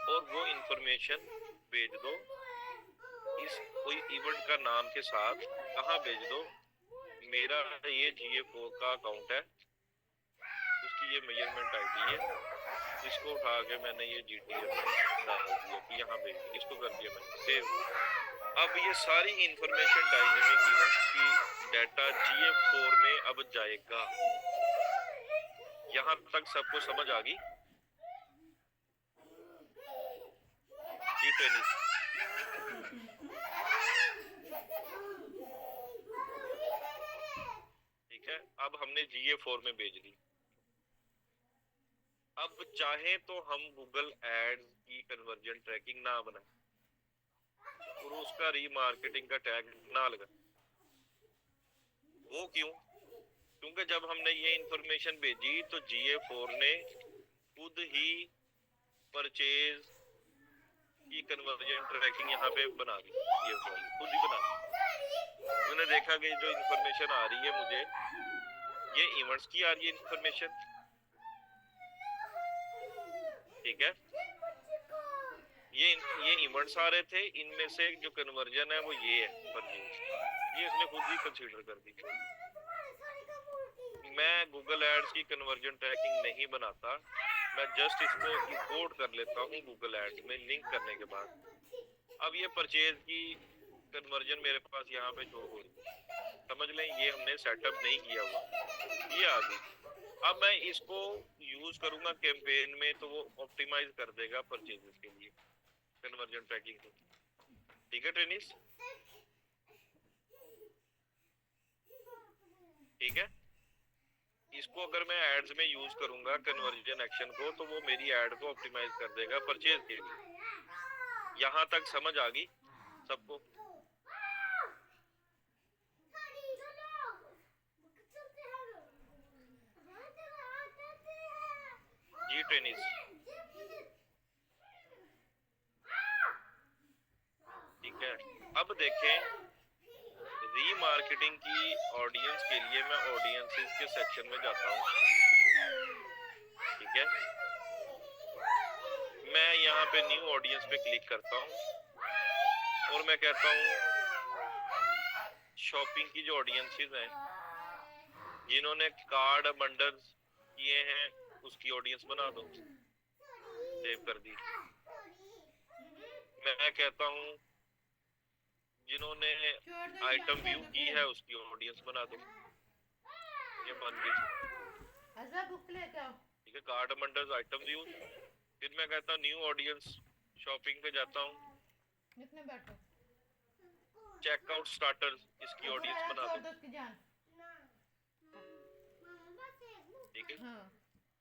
A: और वो इंफॉर्मेशन भेज दो इस कोई इवेंट का नाम के साथ। कहाँ भेज दो, मेरा ये GA4 का अकाउंट है, उसकी ये मेजरमेंट आईडी है, इसको उठा के मैंने ये GTM में डाल दिया कि यहाँ भेज, इसको कर दिया मैंने सेव। अब ये सारी इंफॉर्मेशन डायनेमिक इवेंट की डाटा GA4 में अब जाएगा। यहाँ तक सबको समझ आ गई जी टेनिस? ठीक है, अब हमने GA4 में भेज दी। अब चाहे तो हम गूगल एड्स की कन्वर्जन ट्रैकिंग ना बनाए और उसका रीमार्केटिंग का टैग ना लगा। वो क्यों? क्योंकि जब हमने ये इंफॉर्मेशन भेजी तो GA4 ने खुद ही परचेज की कन्वर्जन ट्रैकिंग यहाँ पे बना दी, ये खुद ही बना दी। उन्होंने देखा कि जो इंफॉर्मेशन आ रही है मुझे, ये इवेंट्स की आ रही है इंफॉर्मेशन, ठीक है। ये इवेंट्स आ रहे थे, इनमें से जो कन्वर्जन है वो ये है परचेज, ये इसने खुद ही कंसीडर कर दी। मैं गूगल एड्स की कन्वर्जन ट्रैकिंग नहीं बनाता, मैं जस्ट इसको इंपोर्ट कर लेता हूँ गूगल एड्स में लिंक करने के बाद। अब ये परचेज की कन्वर्जन मेरे पास यहाँ पे शो हो रही, समझ लें ये हमने सेटअप नहीं किया हुआ, ये आ गई। अब मैं इसको यूज करूंगा कैंपेन में तो वो ऑप्टिमाइज कर देगा परचेजेस के लिए कन्वर्जन ट्रैकिंग को, ठीक है ट्रेनिस? ठीक है। इसको अगर मैं एड्स में यूज करूंगा कन्वर्जन एक्शन को, तो वो मेरी एड को ऑप्टिमाइज कर देगा परचेज के लिए। यहाँ तक समझ आ गई सबको? जी ट्रेनिस, ठीक है। अब देखें, रीमार्केटिंग की ऑडियंस के लिए मैं ऑडियंसेस के सेक्शन में जाता हूँ, ठीक है। मैं यहाँ पे न्यू ऑडियंस पे क्लिक करता हूँ और मैं कहता हूँ शॉपिंग की जो ऑडियंसेस हैं जिन्होंने कार्ड बंडल्स किए हैं उसकी ऑडियंस बना दो, सेव कर दी। मैं कहता हूँ जिन्होंने आइटम व्यू की है उसकी ऑडियंस बना दो, ये बन गई।
B: आजा बुक लेके आओ।
A: ठीक है, कार्ड बंडल्स, आइटम व्यू। फिर मैं कहता हूँ न्यू ऑडियंस, शॉपिंग पे जाता हूँ,
B: कितने बैठो
A: चेकआउट स्टार्टर्स, इसकी ऑडियंस बना दो,
B: दोस्त की जान।
A: ठीक है।
B: हाँ।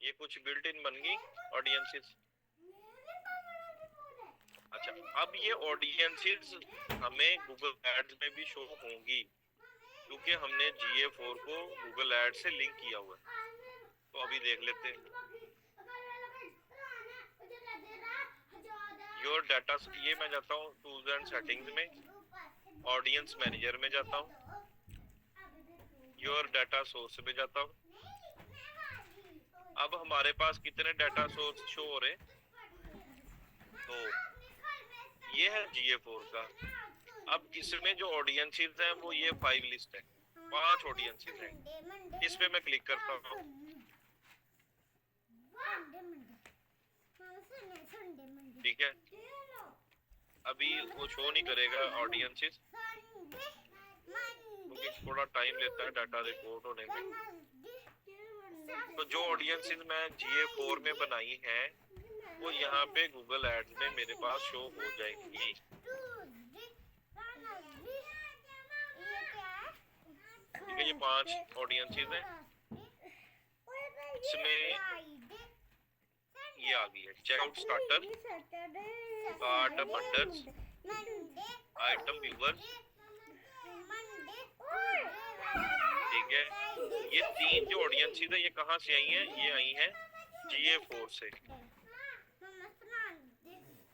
A: ये कुछ बिल्ट इन बन गई ऑडियंसेस। अच्छा, अब ये ऑडियंसेस हमें गूगल एड्स में भी शो होंगी क्योंकि हमने GA4 को गूगल एड से लिंक किया हुआ है। तो अभी देख लेते हैं। योर डाटा, ये मैं जाता हूँ टूल्स एंड सेटिंग्स में, ऑडियंस मैनेजर में जाता हूँ, योर डाटा सोर्स पे जाता हूँ। अब हमारे पास कितने डाटा सोर्स शो हो रहे? तो ये है GA4 का। अब इसमें जो ऑडियंसेस हैं वो ये 5 लिस्ट है, 5 ऑडियंसेस हैं। इस पे मैं क्लिक करता हूँ, ठीक है। अभी वो शो नहीं करेगा ऑडियंसेस क्योंकि थोड़ा टाइम लेता है डाटा रिपोर्ट होने में। तो जो ऑडियंसेस मैं GA4 में बनाई हैं वो यहाँ पे गूगल एड्स में मेरे पास शो हो जाएंगी। ठीक है, ये 5 ऑडियंसेस हैं। इसमें ये आ गई है checkout starter, cart bundles, item viewers, ठीक है। ये 3 जो ऑडियंसेस है ये कहाँ से आई हैं? ये आई हैं GA4 से,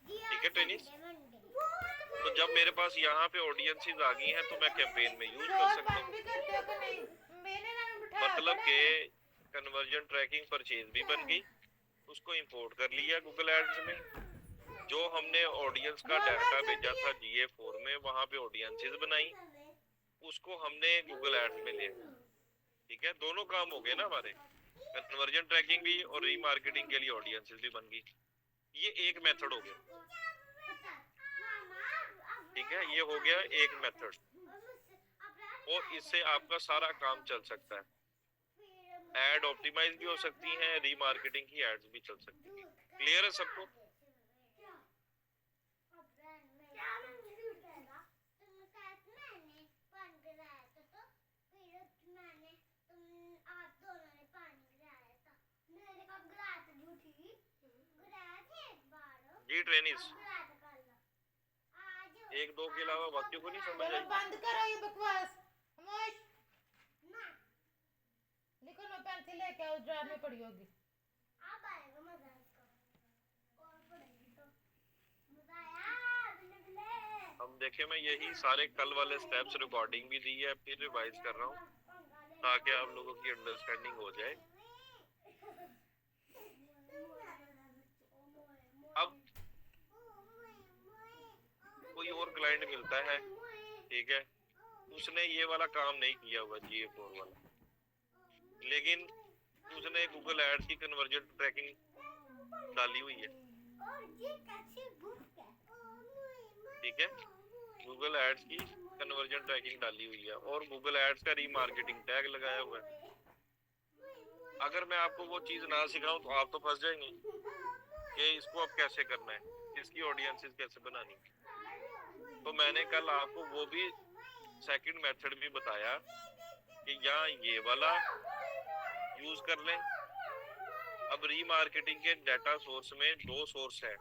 A: ठीक है टेनिस। तो जब मेरे पास यहाँ पे ऑडियंसेस आ गई हैं तो मैं कैंपेन में यूज कर सकता हूँ। मतलब के कन्वर्जन ट्रैकिंग परचेज भी बन गई, उसको इंपोर्ट कर लिया गूगल एड्स में। जो हमने ऑडियंस का डाटा भेजा था GA4 में, वहां पे ऑडियंसेस बनाई, उसको हमने गूगल एड्स में ले आया, ठीक है। दोनों काम हो गए ना हमारे, कन्वर्जन ट्रैकिंग भी और रीमार्केटिंग के लिए ऑडियंसेस भी बन गई। ये एक मेथड हो गया, ठीक है। ये हो गया एक मेथड और इससे आपका सारा काम चल सकता है। एड ऑप्टिमाइज भी हो सकती हैं, रीमार्केटिंग की एड्स भी चल सकती हैं। क्लियर है सबको? जी ट्रेनिस, 1-2 के अलावा बाकियों को नहीं समझ आई?
B: बंद करो ये बकवास। खामोश। निकल, मैं पेंसिल लेके आओ, ड्रार में पड़ी होगी।
A: हम देखे, मैं यही सारे कल वाले स्टेप्स रिकॉर्डिंग भी दी है, फिर रिवाइज कर रहा हूँ ताकि आप लोगों की अंडरस्टैंडिंग हो जाए। अब कोई और क्लाइंट मिलता है, ठीक है, उसने ये वाला काम नहीं किया हुआ GA4 वाला, लेकिन उसने गूगल एड्स की कन्वर्जन ट्रैकिंग डाली हुई है, ठीक है। गूगल एड्स की कन्वर्जन ट्रैकिंग डाली हुई है और गूगल एड्स का रीमार्केटिंग टैग लगाया हुआ है। अगर मैं आपको वो चीज ना सिखाऊं तो आप तो फंस जाएंगे कि इसको अब कैसे करना है, इसकी ऑडियंसेस कैसे बनानी है। तो मैंने कल आपको वो भी सेकंड मेथड भी बताया कि यहाँ ये वाला यूज कर लें। अब रीमार्केटिंग के डाटा सोर्स में दो सोर्स है,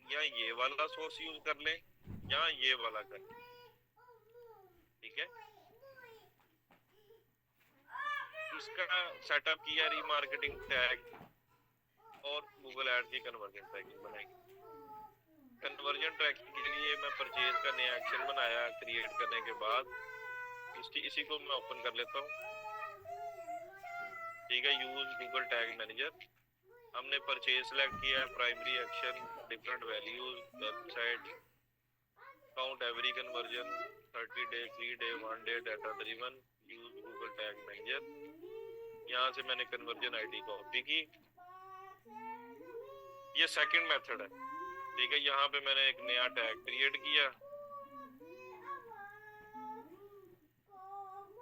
A: या ये वाला सोर्स यूज कर लें या ये वाला कर लें, ठीक है। इसका सेटअप किया रीमार्केटिंग टैग और गूगल एड्स की कन्वर्जन ट्रैकिंग बनाई। कन्वर्जन ट्रैकिंग के लिए मैं परचेज का नया एक्शन बनाया क्रिएट करने के बाद। इसी को मैं ओपन कर लेता हूँ, ठीक है। यूज गूगल टैग मैनेजर, हमने परचेज सेलेक्ट किया, primary action, different values, website, count every conversion, 30 day, 3 day, 1 day, data driven, use Google tag manager. यहाँ से मैंने कन्वर्जन आईडी कॉपी की, ये सेकंड मेथड है, ठीक है। यहाँ पे मैंने एक नया टैग क्रिएट किया,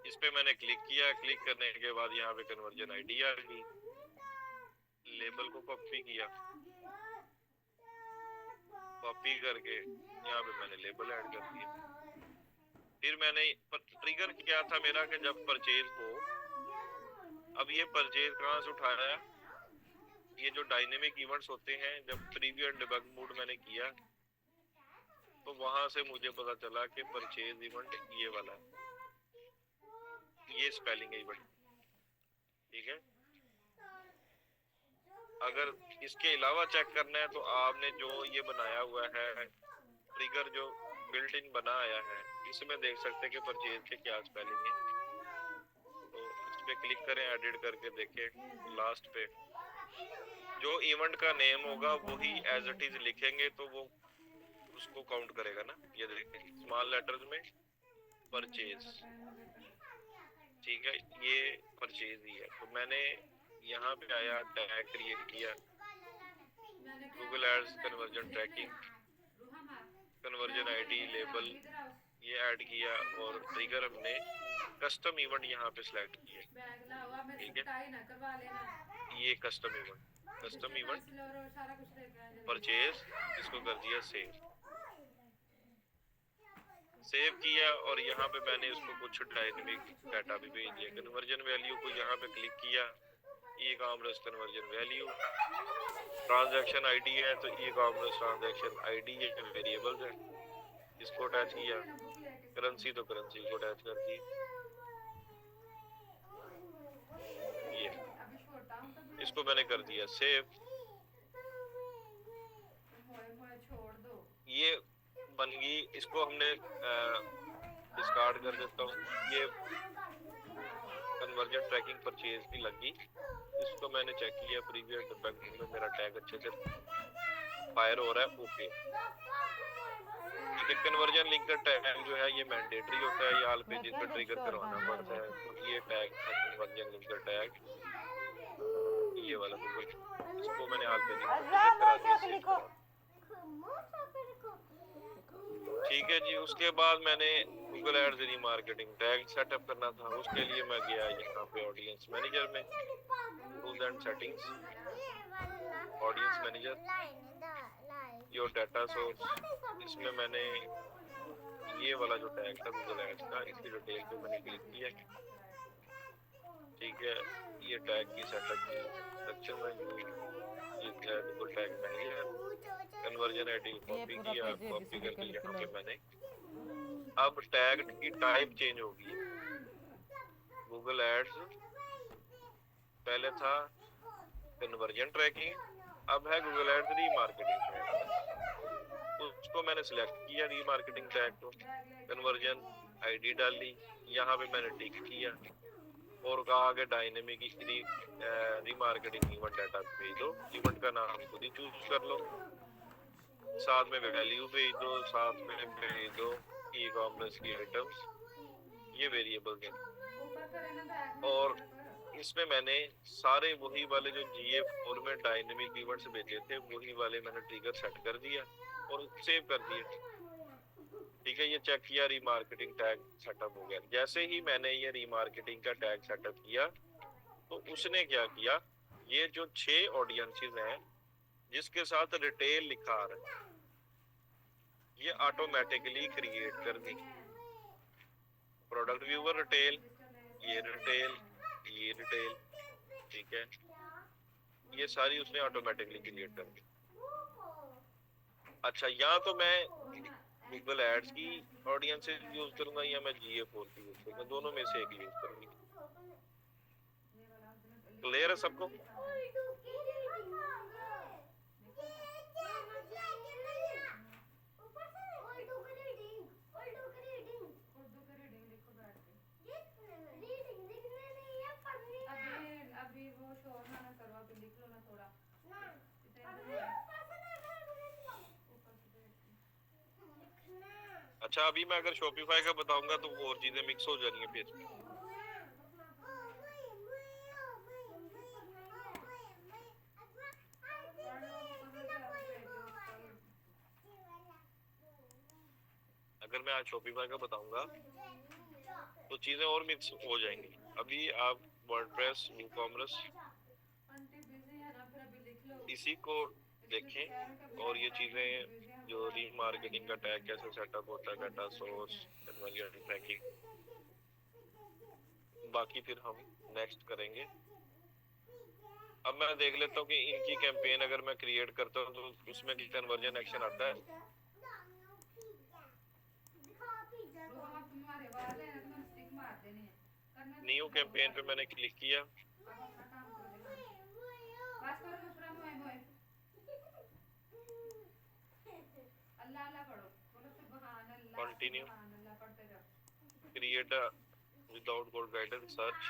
A: इस पे मैंने क्लिक किया। क्लिक करने के बाद यहाँ पे कन्वर्जन आईडी आ गई, लेबल को कॉपी किया, कॉपी करके यहाँ पे मैंने लेबल ऐड कर दिया। फिर मैंने ट्रिगर किया था मेरा कि जब परचेज हो, अब ये परचेज कहाँ से उठाया है, ये जो डायनेमिक इवेंट्स होते हैं, जब प्रीव्यू एंड डिबग मोड मैंने किया तो वहां से मुझे पता चला कि परचेज इवेंट ये वाला है, ये स्पेलिंग इवेंट, ठीक है। अगर इसके अलावा चेक करना है तो आपने जो ये बनाया हुआ है ट्रिगर, जो बिल्ट इन बना आया है, इसमें देख सकते हैं कि परचेज के क्या स्पेलिंग है। तो इस पे क्लिक करें, एडिट करके देखें, लास्ट पे जो इवेंट का नेम होगा वही एज इट इज लिखेंगे तो वो उसको काउंट करेगा ना। ये देखें स्मॉल लेटर्स में परचेज, ठीक है, ये परचेज ही है। तो मैंने यहाँ पे आया, टैग क्रिएट किया, Google ads conversion tracking, conversion ID, label ये ऐड किया और ट्रिगर हमने कस्टम इवेंट यहाँ पे सिलेक्ट किया, ठीक है। ये कस्टम इवेंट परचेज, इसको कर दिया सेव किया और यहाँ पे मैंने उसको कुछ डायनेमिक डाटा भी भेज दिया। कन्वर्जन वैल्यू को यहाँ पे क्लिक किया, e commerce conversion value, transaction ID है तो ई कॉमर्स ट्रांजैक्शन आईडी, ये वेरिएबल्स है, इसको अटैच किया। करेंसी तो करेंसी को अटैच कर दी, ये इसको मैंने कर दिया सेव। ये बन गई, इसको हमने डिस्कार्ड कर देता हूँ। ये कन्वर्जन ट्रैकिंग परचेज की लगी, इसको मैंने चेक किया प्रीव्यू डिबग में, मेरा टैग अच्छे से फायर हो रहा है, ओके। ठीक है, कन्वर्जन लिंक का टैग जो है ये मैंडेटरी होता है, ये ऑल पेजेस पे ट्रिगर करवाना पड़ता है। तो ये टैग कन्वर्जन लिंक का टैग, ये वाला इसको मैंने ऑल पेजेस पे ट्रिगर करा दिया, ठीक है जी। उसके बाद मैंने Google ads remarketing tag setup करना था, उसके लिए मैं गया यहाँ पे ऑडियंस मैनेजर में, tools and settings, audience manager, your data source, इसमें मैंने ये वाला जो टैग था गूगल एड्स का, इसकी डिटेल पे मैंने क्लिक किया, ठीक है। ये टैग की सेटअप की सेक्शन में ये Google tag manager, conversion ID copy किया, कॉपी करके यहाँ पे मैंने, अब टैग की टाइप चेंज होगी। गूगल एड्स पहले था कन्वर्जन ट्रैकिंग, अब है गूगल एड्स रीमार्केटिंग टैग। उसको मैंने सिलेक्ट किया रीमार्केटिंग टैग को, कन्वर्जन आईडी डाली, यहाँ पे मैंने टिक किया और कहा कि डायनेमिक रीमार्केटिंग इवेंट डाटा भेज दो, इवेंट का नाम खुद ही चूज कर लो, साथ में वैल्यू भेज दो, साथ में भेज दो ई कॉमर्स की आइटम्स, ये वेरिएबल है। और इसमें मैंने सारे वही वाले जो GA4 में डायनेमिक इवेंट्स भेजे थे, वही वाले मैंने ट्रिगर सेट कर दिया और सेव कर दिया, ठीक है। ये चेक किया, रीमार्केटिंग टैग सेटअप हो गया। जैसे ही मैंने ये रीमार्केटिंग का टैग सेटअप किया तो उसने क्या किया, ये जो 6 ऑडियंसेस हैं जिसके साथ रिटेल लिखा आ रहा है, ये ऑटोमेटिकली क्रिएट कर दी। प्रोडक्ट व्यूवर रिटेल, ये रिटेल, ये रिटेल, ठीक है, ये सारी उसने ऑटोमेटिकली क्रिएट कर दी। अच्छा, यहाँ तो मैं गूगल एड्स की ऑडियंस यूज करूंगा या मैं GA4 की यूज करूंगा, दोनों में से एक यूज करूंगी। क्लियर है सबको?
B: अभी वो शोर ना करो, अभी लिख लो ना थोड़ा।
A: अच्छा, अभी मैं अगर शॉपिफाई का बताऊंगा तो वो और चीजें मिक्स हो जाएंगी फिर। अगर मैं आज शॉपिफाई का बताऊंगा तो चीजें और मिक्स हो जाएंगी। अभी आप वर्डप्रेस, WooCommerce इसी को देखें और ये चीजें जो रीमार्केटिंग का टैग कैसे सेटअप होता है, डाटा सोर्स, कन्वर्जन ट्रैकिंग, बाकी फिर हम नेक्स्ट करेंगे। अब मैं देख लेता हूँ कि इनकी कैंपेन अगर मैं क्रिएट करता हूँ तो उसमें कन्वर्जन एक्शन आता है। न्यू कैंपेन पे मैंने क्लिक किया, कंटिन्यू, क्रिएट विदाउट गोल गाइडेंस सर्च,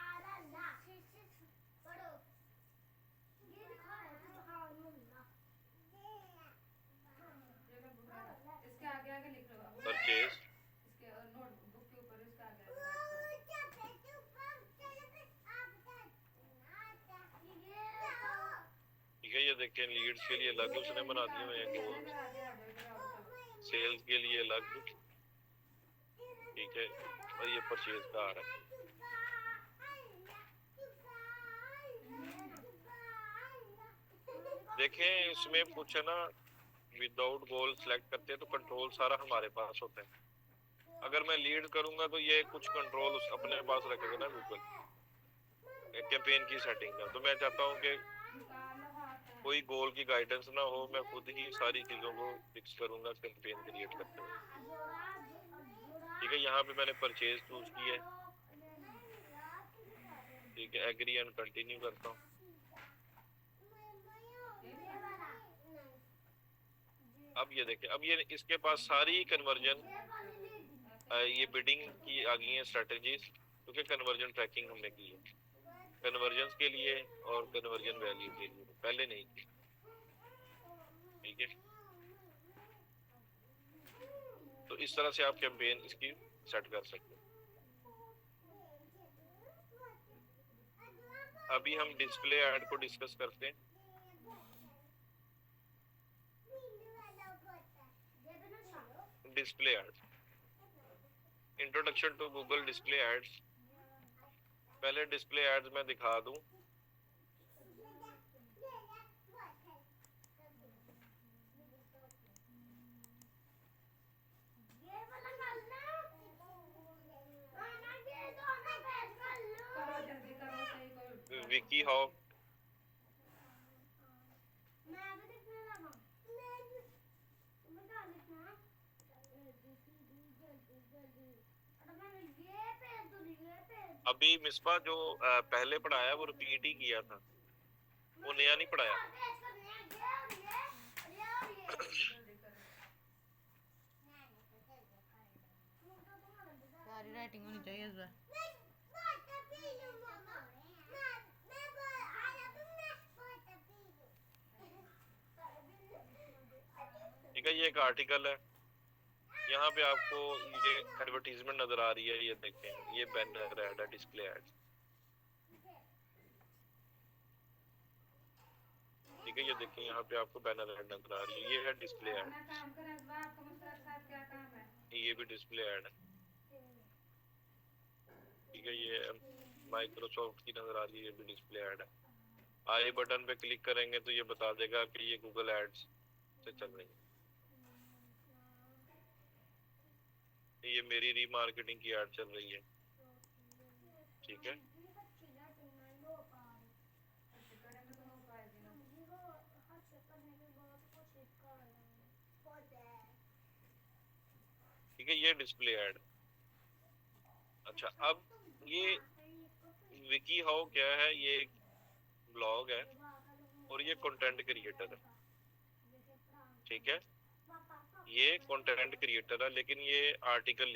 B: इसके आगे आगे लिख लो,
A: परचेज,
B: इसके नोटबुक के ऊपर इसका आगे
A: ठीक है। ये देखें, लीड्स के लिए अलग उसने बना दिए हुए हैं गोल, सेल्स के लिए अलग, ठीक है, और ये परचेज का आ रहा है। देखें इसमें कुछ है ना, विदाउट गोल सेलेक्ट करते हैं तो कंट्रोल सारा हमारे पास होता है। अगर मैं लीड करूंगा तो ये कुछ कंट्रोल अपने पास रखेगा ना गूगल कैंपेन की सेटिंग का। तो मैं चाहता हूँ कि कोई गोल की गाइडेंस ना हो, मैं खुद ही सारी चीजों को फिक्स करूंगा कैंपेन क्रिएट करते हुए। ठीक है, यहाँ पे मैंने परचेज चूज किया है, ठीक है, एग्री एंड कंटिन्यू करता हूँ। अब ये देखें, अब ये इसके पास सारी कन्वर्जन, ये बिडिंग की आ गई है स्ट्रेटजीज, क्योंकि कन्वर्जन ट्रैकिंग हमने की है कन्वर्जन के लिए और कन्वर्जन वैल्यू के लिए, पहले नहीं की, ठीक है। तो इस तरह से आप कैंपेन इसकी सेट कर सकते हैं। अभी हम डिस्प्ले ऐड को डिस्कस करते हैं। Display ad, introduction to Google display ads. पहले डिस्प्ले एड्स मैं दिखा दूं। विकी हाउ, अभी मिसबा जो पहले पढ़ाया वो रिपीट ही किया था, वो नया नहीं पढ़ाया।
B: सारी राइटिंग होनी चाहिए इस बार।
A: ठीक है, ये एक आर्टिकल है, यहाँ पे आपको ये एडवर्टीजमेंट नजर आ रही है, ये देखें, ये बैनर ऐड है, डिस्प्ले ऐड, ठीक है। ये देखिए, यहाँ पे आपको बैनर ऐड नजर आ रही है, ये है डिस्प्ले ऐड, ये भी डिस्प्ले ऐड है, ठीक है। ये माइक्रोसॉफ्ट की नजर आ रही है, ये भी डिस्प्ले ऐड है। आई बटन पे क्लिक करेंगे तो ये बता देगा कि ये गूगल एड्स से चल रही है। ये मेरी रीमार्केटिंग की ऐड चल रही है। ठीक है। ठीक है, ये डिस्प्ले ऐड। अच्छा, अब ये विकी हाउ क्या है? ये एक ब्लॉग है और ये कंटेंट क्रिएटर है। ठीक है, ये कंटेंट क्रिएटर है, लेकिन ये आर्टिकल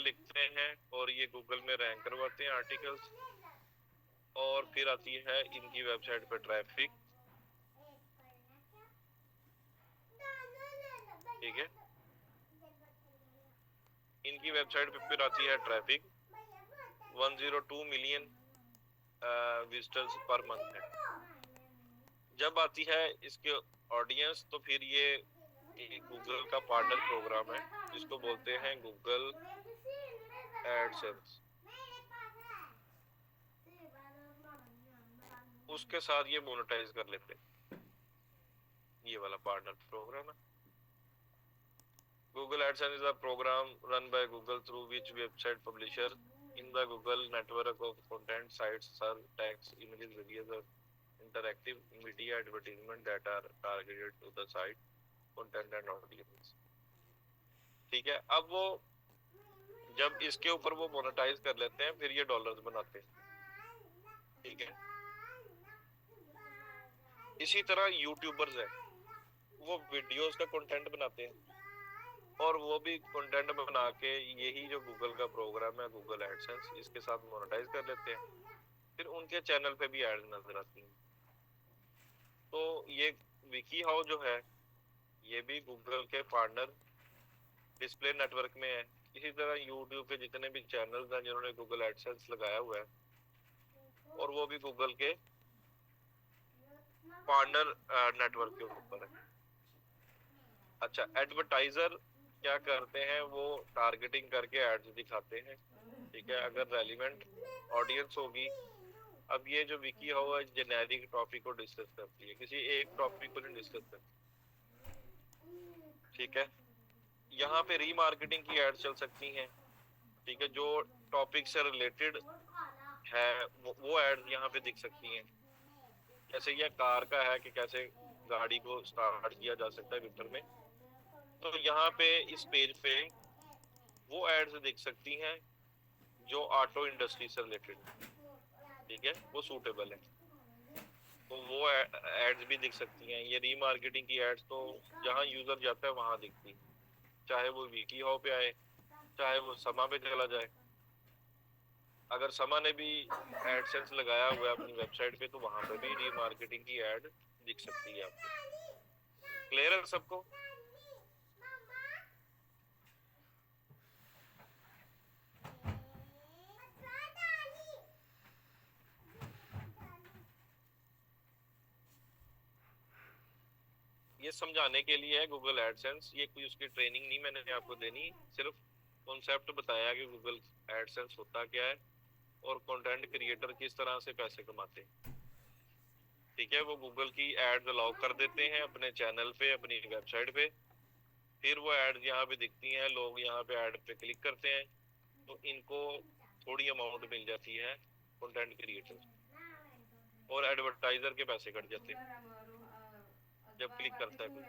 A: लिखते हैं और ये गूगल में रैंक करवाते हैं आर्टिकल्स। और फिर आती है इनकी वेबसाइट पर ट्रैफिक। ठीक है, इनकी वेबसाइट पे फिर आती है traffic. 102 million visitors per month है। जब आती है इसके ऑडियंस, तो फिर ये गूगल का पार्टनर प्रोग्राम है जिसको बोलते हैं गूगल एडसेंस। उसके साथ ये मोनेटाइज कर लेते हैं। ये वाला पार्टनर प्रोग्राम है। Google AdSense is a program run by Google through which website publisher in the Google network of content sites serve text, images, videos, or interactive media advertisement that are targeted to the site content and audience. ठीक है, अब वो जब इसके ऊपर वो monetise कर लेते हैं, फिर ये डॉलर्स बनाते हैं। ठीक है, इसी तरह यूट्यूबर्स हैं, वो वीडियोस का कंटेंट बनाते हैं और वो भी कंटेंट बना के यही जो गूगल का प्रोग्राम है गूगल एडसेंस, इसके साथ मोनेटाइज कर लेते हैं। फिर उनके चैनल पे भी एड नजर आती हैं। तो ये विकी हाउ जो है, ये भी गूगल के पार्टनर डिस्प्ले नेटवर्क में है। इसी तरह यूट्यूब के जितने भी चैनल्स हैं जिन्होंने गूगल एडसेंस लगाया हुआ है, और वो भी गूगल के पार्टनर नेटवर्क के ऊपर है। अच्छा, एडवर्टाइजर क्या करते हैं? वो टारगेटिंग करके एड्स दिखाते हैं। ठीक है, अगर रेलिवेंट ऑडियंस होगी। अब ये जो विकी हाउ है, जेनेरिक टॉपिक को डिस्कस करती है, किसी एक टॉपिक को नहीं डिस्कस करती। ठीक है, यहाँ पे रीमार्केटिंग की एड चल सकती हैं। ठीक है, जो टॉपिक से रिलेटेड है वो एड यहाँ पे दिख सकती हैं। जैसे ये कार का है कि कैसे गाड़ी को स्टार्ट किया जा सकता है विंटर में, तो यहाँ पे इस पेज पे वो एड्स दिख सकती हैं जो ऑटो इंडस्ट्री से रिलेटेड है। ठीक है, वो सूटेबल है, तो वो एड्स भी दिख सकती हैं। ये रीमार्केटिंग की एड्स तो जहाँ यूजर जाता है वहां दिखती है, चाहे वो विकी हाउ पे आए, चाहे वो समा पे चला जाए। अगर समा ने भी एडसेंस लगाया हुआ है अपनी वेबसाइट पे, तो वहां पे भी रीमार्केटिंग की एड दिख सकती है आपको। क्लियर है सबको? ये समझाने के लिए है गूगल एडसेंस, ये कोई उसकी ट्रेनिंग नहीं मैंने आपको देनी, सिर्फ कॉन्सेप्ट बताया कि गूगल एडसेंस होता क्या है और कंटेंट क्रिएटर किस तरह से पैसे कमाते हैं। ठीक है, वो गूगल की एड्स अलाउ कर देते हैं अपने चैनल पे, अपनी वेबसाइट पे। फिर वो एड्स यहाँ पे दिखती हैं, लोग यहाँ पे एड पे क्लिक करते हैं, तो इनको थोड़ी अमाउंट मिल जाती है कंटेंट क्रिएटर, और एडवर्टाइजर के पैसे कट जाते हैं जब क्लिक करता है कोई।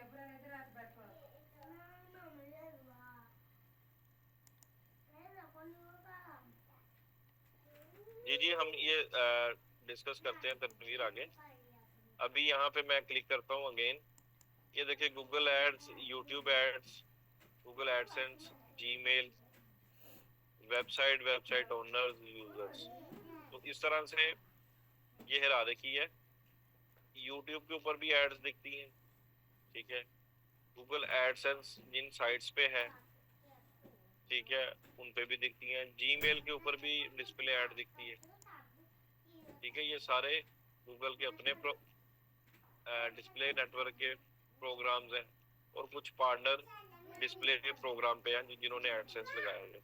A: जी, हम ये डिस्कस करते हैं तनवीर आगे। अभी यहाँ पे मैं क्लिक करता हूँ अगेन। ये देखिए, Google ads, YouTube ads, Google AdSense, Gmail, website owners, users. तो इस तरह से ये हिरारकी है। यूट्यूब के ऊपर भी एड्स दिखती हैं। ठीक है, गूगल एडसेंस जिन साइट्स पे है, ठीक है, उन पे भी दिखती हैं। जीमेल के ऊपर भी डिस्प्ले ऐड दिखती है। ठीक है, ये सारे गूगल के अपने डिस्प्ले नेटवर्क के प्रोग्राम्स हैं, और कुछ पार्टनर डिस्प्ले के प्रोग्राम पे हैं जिन्होंने एडसेंस लगाए हुए।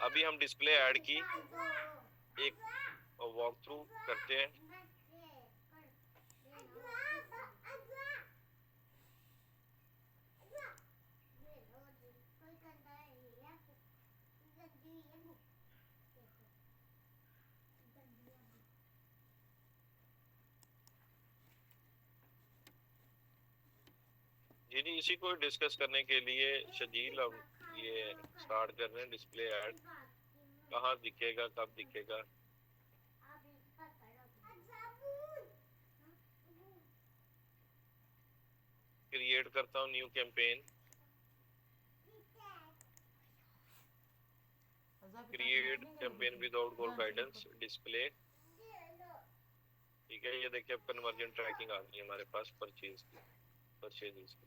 A: अभी हम डिस्प्ले ऐड की एक वॉक थ्रू करते हैं। जी जी, इसी को डिस्कस करने के लिए शजील हम ये स्टार्ट कर रहे हैं। डिस्प्ले ऐड कहाँ दिखेगा, कब दिखेगा। क्रिएट करता हूँ new campaign, create campaign without गोल गाइडेंस, डिस्प्ले। ठीक है, ये देखिए अब कन्वर्जन ट्रैकिंग आ गई है हमारे पास परचेज की, परचेजेस की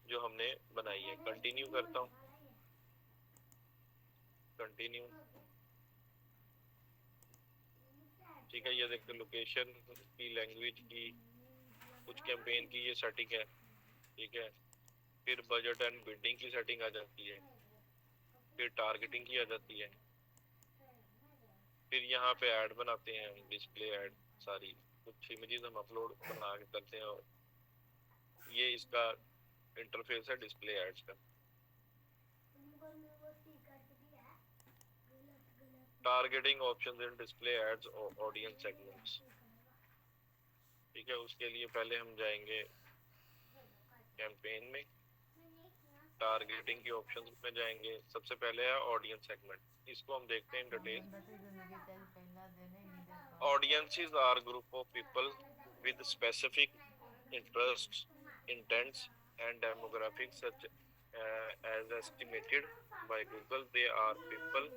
A: जो हमने बनाई है। कंटिन्यू करता हूँ, कंटिन्यू। ठीक है, ये देखिए लोकेशन की, लैंग्वेज की, कुछ कैंपेन की ये सेटिंग है। ठीक है, फिर बजट एंड बिल्डिंग की सेटिंग आ जाती है, फिर टारगेटिंग की आ जाती है, फिर यहाँ पे ऐड बनाते हैं हम, डिस्प्ले ऐड सारी, कुछ इमेजेस हम अपलोड बना के करते हैं। और ये इसका इंटरफेस है डिस्प्ले एड्स का। Targeting options in display ads audience segments. ठीक है, उसके लिए पहले हम जाएंगे कैंपेन में, टारगेटिंग के ऑप्शंस में जाएंगे। सबसे पहले है ऑडियंस सेगमेंट, इसको हम देखते हैं in detail. Audiences are group of people with specific interests, intents, and demographics such as estimated by Google. They are people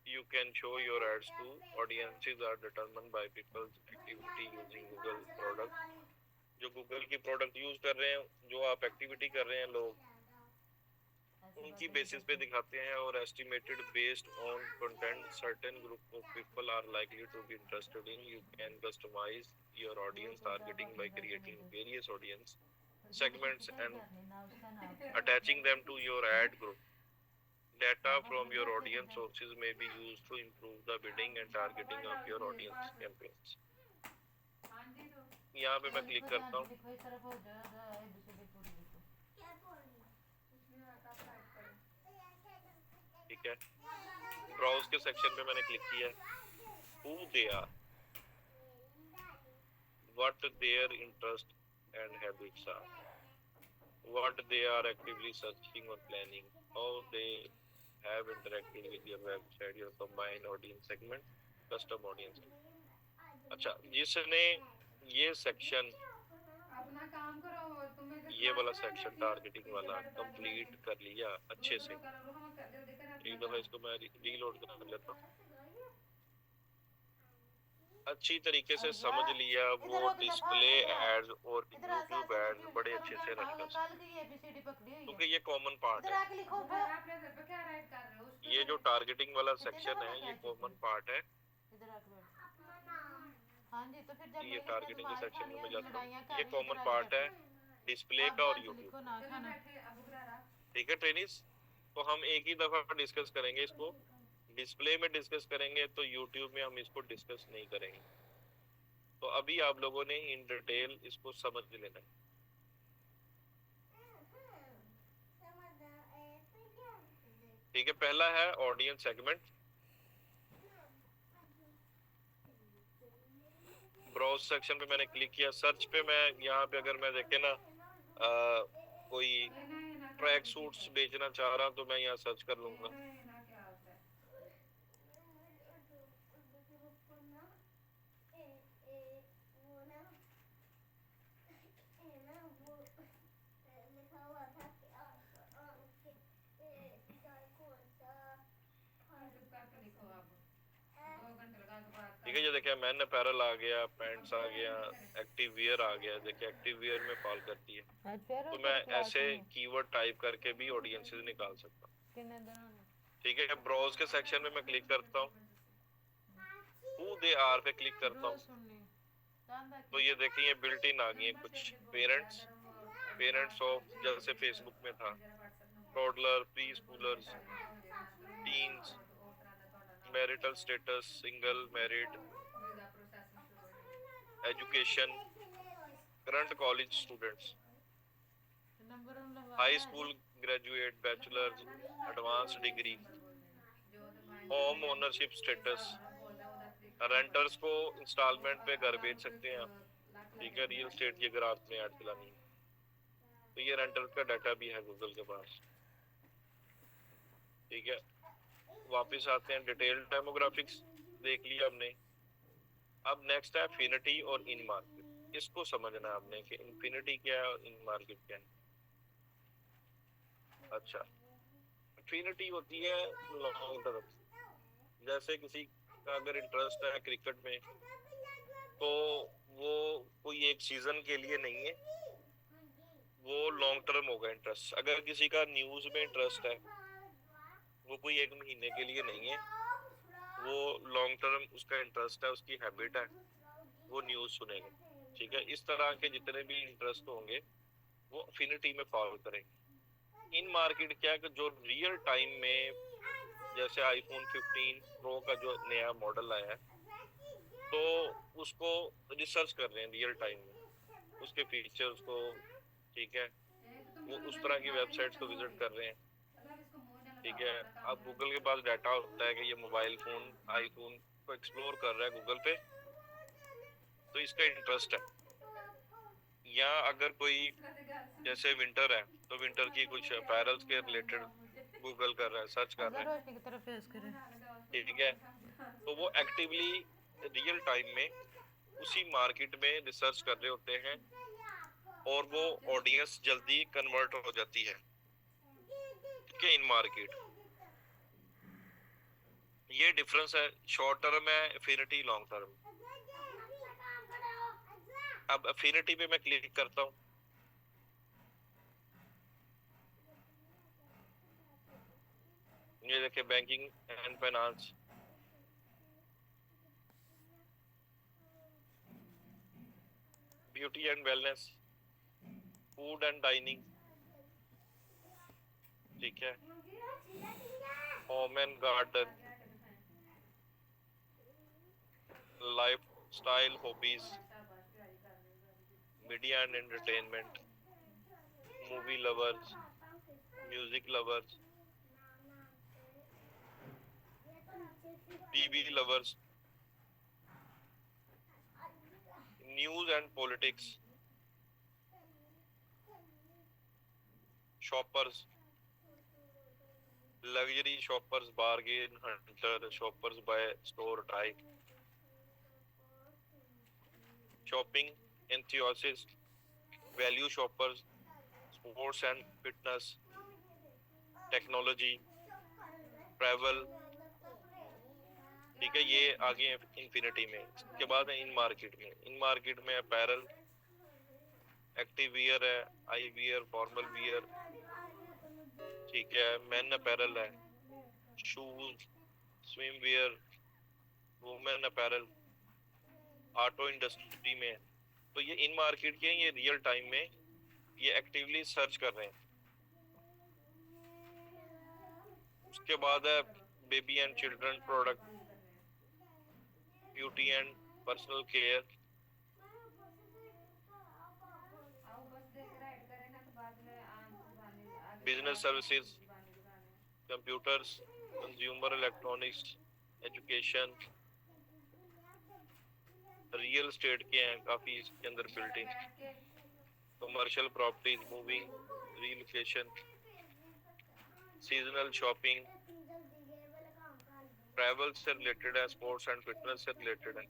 A: you can show your ads to. Audiences are determined by people's activity using Google product. जो Google की product use कर रहे हैं, जो आप activity कर रहे हैं लोग, उनकी बेसिस पे दिखाते हैं। और estimated based on content certain group of people are likely to be interested in. You can customize your audience targeting by creating various audience segments and attaching them to your ad group. Data from your audience sources may be used to improve the bidding and targeting of your audience campaigns. यहाँ पे मैं click करता हूँ। ठीक है, browse के section पे मैंने क्लिक किया। Who they are, what their interest and habits are, what they are actively searching or planning, how they have interacted with your website, your combined audience segment, custom audience। अच्छा, जिसने ये section, ये वाला section targeting वाला complete कर लिया अच्छे से, एक दफा इसको मैं रीलोड कर लेता हूँ, अच्छी तरीके से समझ लिया, वो डिस्प्ले एड्स और यूट्यूब एड्स बड़े अच्छे से रन कर सकते, क्योंकि ये कॉमन पार्ट है। ये जो टारगेटिंग वाला सेक्शन है ये कॉमन पार्ट है। ये टारगेटिंग के सेक्शन में मैं जाता हूँ, ये कॉमन पार्ट है डिस्प्ले का और यूट्यूब। ठीक है ट्रेनिस, तो हम एक ही दफा डिस्कस करेंगे इसको। डिस्प्ले में डिस्कस करेंगे तो यूट्यूब में हम इसको डिस्कस नहीं करेंगे। तो अभी आप लोगों ने इन डिटेल इसको समझ लेना है। ठीक है, पहला है ऑडियंस सेगमेंट। ब्राउज सेक्शन पे मैंने क्लिक किया, सर्च पे मैं यहाँ पे अगर मैं देखे ना कोई ट्रैक सूट्स बेचना चाह रहा हूँ तो मैं यहाँ सर्च कर लूंगा। ठीक है, ये देखिए मैन अपैरल आ गया, पैंट्स आ गया, एक्टिव वियर आ गया। देखिए एक्टिव वियर में फॉल करती है, तो मैं ऐसे कीवर्ड टाइप करके भी ऑडियंसेस निकाल सकता हूँ। ठीक है, ब्राउज के सेक्शन में मैं क्लिक करता हूँ, हु दे आर पे क्लिक करता हूँ, तो ये देखिए बिल्ट इन आ गई है कुछ पेरेंट्स ऑफ, जैसे फेसबुक में था, toddler, pre schoolers, teens, marital status, single, married, education, current college students, high school graduate, bachelors, advance degree, home ownership status, renters को इंस्टॉलमेंट पे घर बेच सकते हैं आप। ठीक है, रियल स्टेट की अगर आपने ऐड चलानी है। तो ये रेंटल का डाटा भी है गूगल के पास, ठीक है। वापस आते हैं, डिटेल डेमोग्राफिक्स देख लिया हमने। अब नेक्स्ट है एफिनिटी और इन मार्केट। इसको समझना है आपने कि इन्फिनिटी क्या है और इन मार्केट क्या है। अच्छा, एफिनिटी होती है लॉन्ग टर्म। जैसे किसी का अगर इंटरेस्ट है क्रिकेट में, तो वो कोई एक सीजन के लिए नहीं है, वो लॉन्ग टर्म होगा इंटरेस्ट। अगर किसी का न्यूज में इंटरेस्ट है, वो कोई एक महीने के लिए नहीं है, वो लॉन्ग टर्म उसका इंटरेस्ट है, उसकी हैबिट है, वो न्यूज सुनेगा, ठीक है। इस तरह के जितने भी इंटरेस्ट होंगे वो अफिनिटी में फॉलो करेंगे। इन मार्केट क्या है कि जो रियल टाइम में, जैसे आईफोन 15 प्रो का जो नया मॉडल आया है, तो उसको रिसर्च कर रहे हैं रियल टाइम में, उसके फीचर्स को, ठीक है। वो उस तरह की वेबसाइट्स को विजिट कर रहे हैं, ठीक है। अब गूगल के पास डाटा होता है कि ये मोबाइल फोन आईफोन को एक्सप्लोर कर रहा है गूगल पे, तो इसका इंटरेस्ट है। या अगर कोई जैसे विंटर है, तो विंटर की कुछ अपैरल्स के रिलेटेड गूगल कर रहा है, सर्च कर रहा है,
B: रोशनी की तरफ फेस करें।
A: ठीक है। तो वो एक्टिवली रियल टाइम में उसी मार्केट में रिसर्च कर रहे होते हैं, और वो ऑडियंस जल्दी कन्वर्ट हो जाती है कि इन मार्केट। ये डिफरेंस है, शॉर्ट टर्म है एफिनिटी, लॉन्ग टर्म। अब एफिनिटी पे मैं क्लिक करता हूँ, ये देखिए banking and finance, beauty and wellness, food and dining, ठीक है, home and garden, lifestyle, hobbies, media and entertainment, movie lovers, music lovers, TV lovers, news and politics, shoppers, luxury shoppers, bargain hunter, shoppers by store type, shopping enthusiast, value shoppers, sports and fitness, technology, travel, ठीक है। ये आगे infinity में। इसके बाद है इन market में। इन market में अपैरल, एक्टिव वियर है, आई वियर, फॉर्मल वियर, ठीक है, मेन अपैरल है, shoes, swim wear, women apparel, auto industry में है। तो ये इन मार्केट के, ये रियल टाइम में ये एक्टिवली सर्च कर रहे हैं। उसके बाद है baby and children product, beauty and personal care, business services, computers, consumer electronics, education, real estate के हैं काफी इसके अंदर, building, commercial properties, moving, relocation, seasonal shopping, travel से रिलेटेड है, स्पोर्ट्स एंड फिटनेस से रिलेटेड है,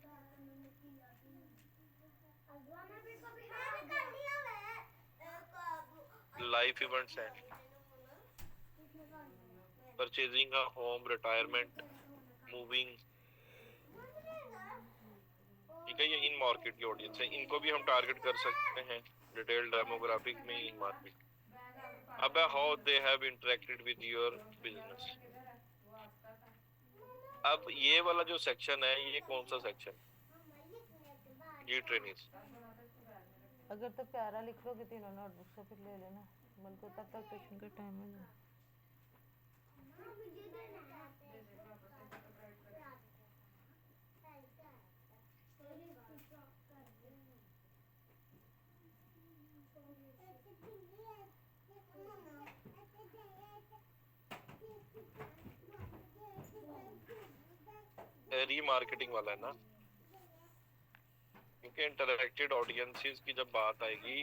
A: लाइफ इवेंट्स हैं, परचेजिंग का, होम, रिटायरमेंट, मूविंग, ठीक है। ये इन मार्केट की ऑडियंस है, इनको भी हम टारगेट कर सकते हैं डिटेल डेमोग्राफिक में, इन मार्केट। अब how they have interacted with your business. अब ये वाला जो सेक्शन है, ये कौन सा सेक्शन, ये ट्रेनिंग्स।
B: अगर तो प्यारा लिख लोगे तीनों नोटबुक से फिर ले लेना, मन को तब तक ट्यूशन का टाइम है ना।
A: रीमार्केटिंग वाला है ना, क्योंकि इंटरैक्टेड ऑडियंसेस की जब बात आएगी,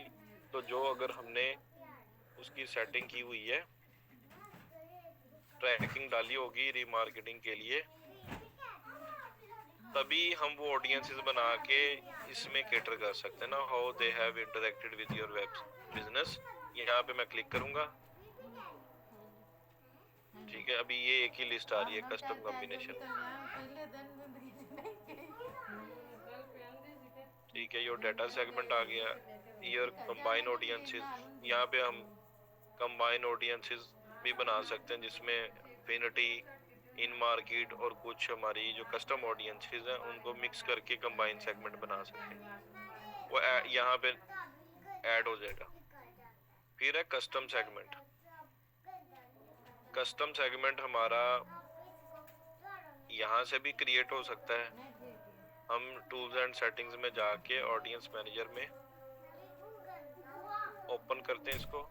A: तो जो अगर हमने उसकी सेटिंग की हुई है, ट्रैकिंग डाली होगी रीमार्केटिंग के लिए, तभी हम वो ऑडियंसेस बना के इसमें कैटर कर सकते हैं ना, how they have interacted with your web business. यहाँ पे मैं क्लिक करूंगा, ठीक है। अभी ये एक ही लिस्ट आ रही है कस्टम कॉम्बिनेशन, ठीक है। योर डाटा सेगमेंट आ गया, योर कंबाइन ऑडियंसेस। यहाँ पे हम कंबाइन ऑडियंसेस भी बना सकते हैं, जिसमें फिनिटी, इन मार्केट और कुछ हमारी जो कस्टम ऑडियंसेस हैं उनको मिक्स करके कंबाइन सेगमेंट बना सकते हैं। वो यहाँ पे ऐड हो जाएगा। फिर है कस्टम सेगमेंट। कस्टम सेगमेंट हमारा यहाँ से भी क्रिएट हो सकता है। हम टूल्स एंड सेटिंग्स में जाके ऑडियंस मैनेजर में ओपन करते हैं इसको,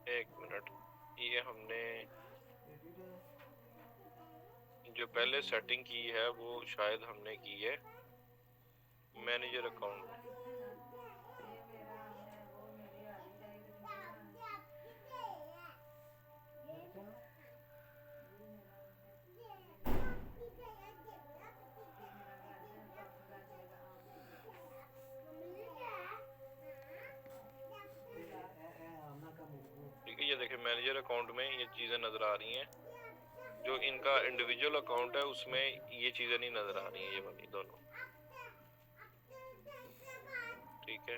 A: एक मिनट। ये हमने जो पहले सेटिंग की है वो शायद हमने की है मैनेजर अकाउंट में। ठीक है, ये देखिए मैनेजर अकाउंट में ये चीज़ें नज़र आ रही हैं। जो इनका इंडिविजुअल अकाउंट है उसमें ये चीज़ें नहीं नज़र आ रही हैं, ये वाली दोनों। ठीक है,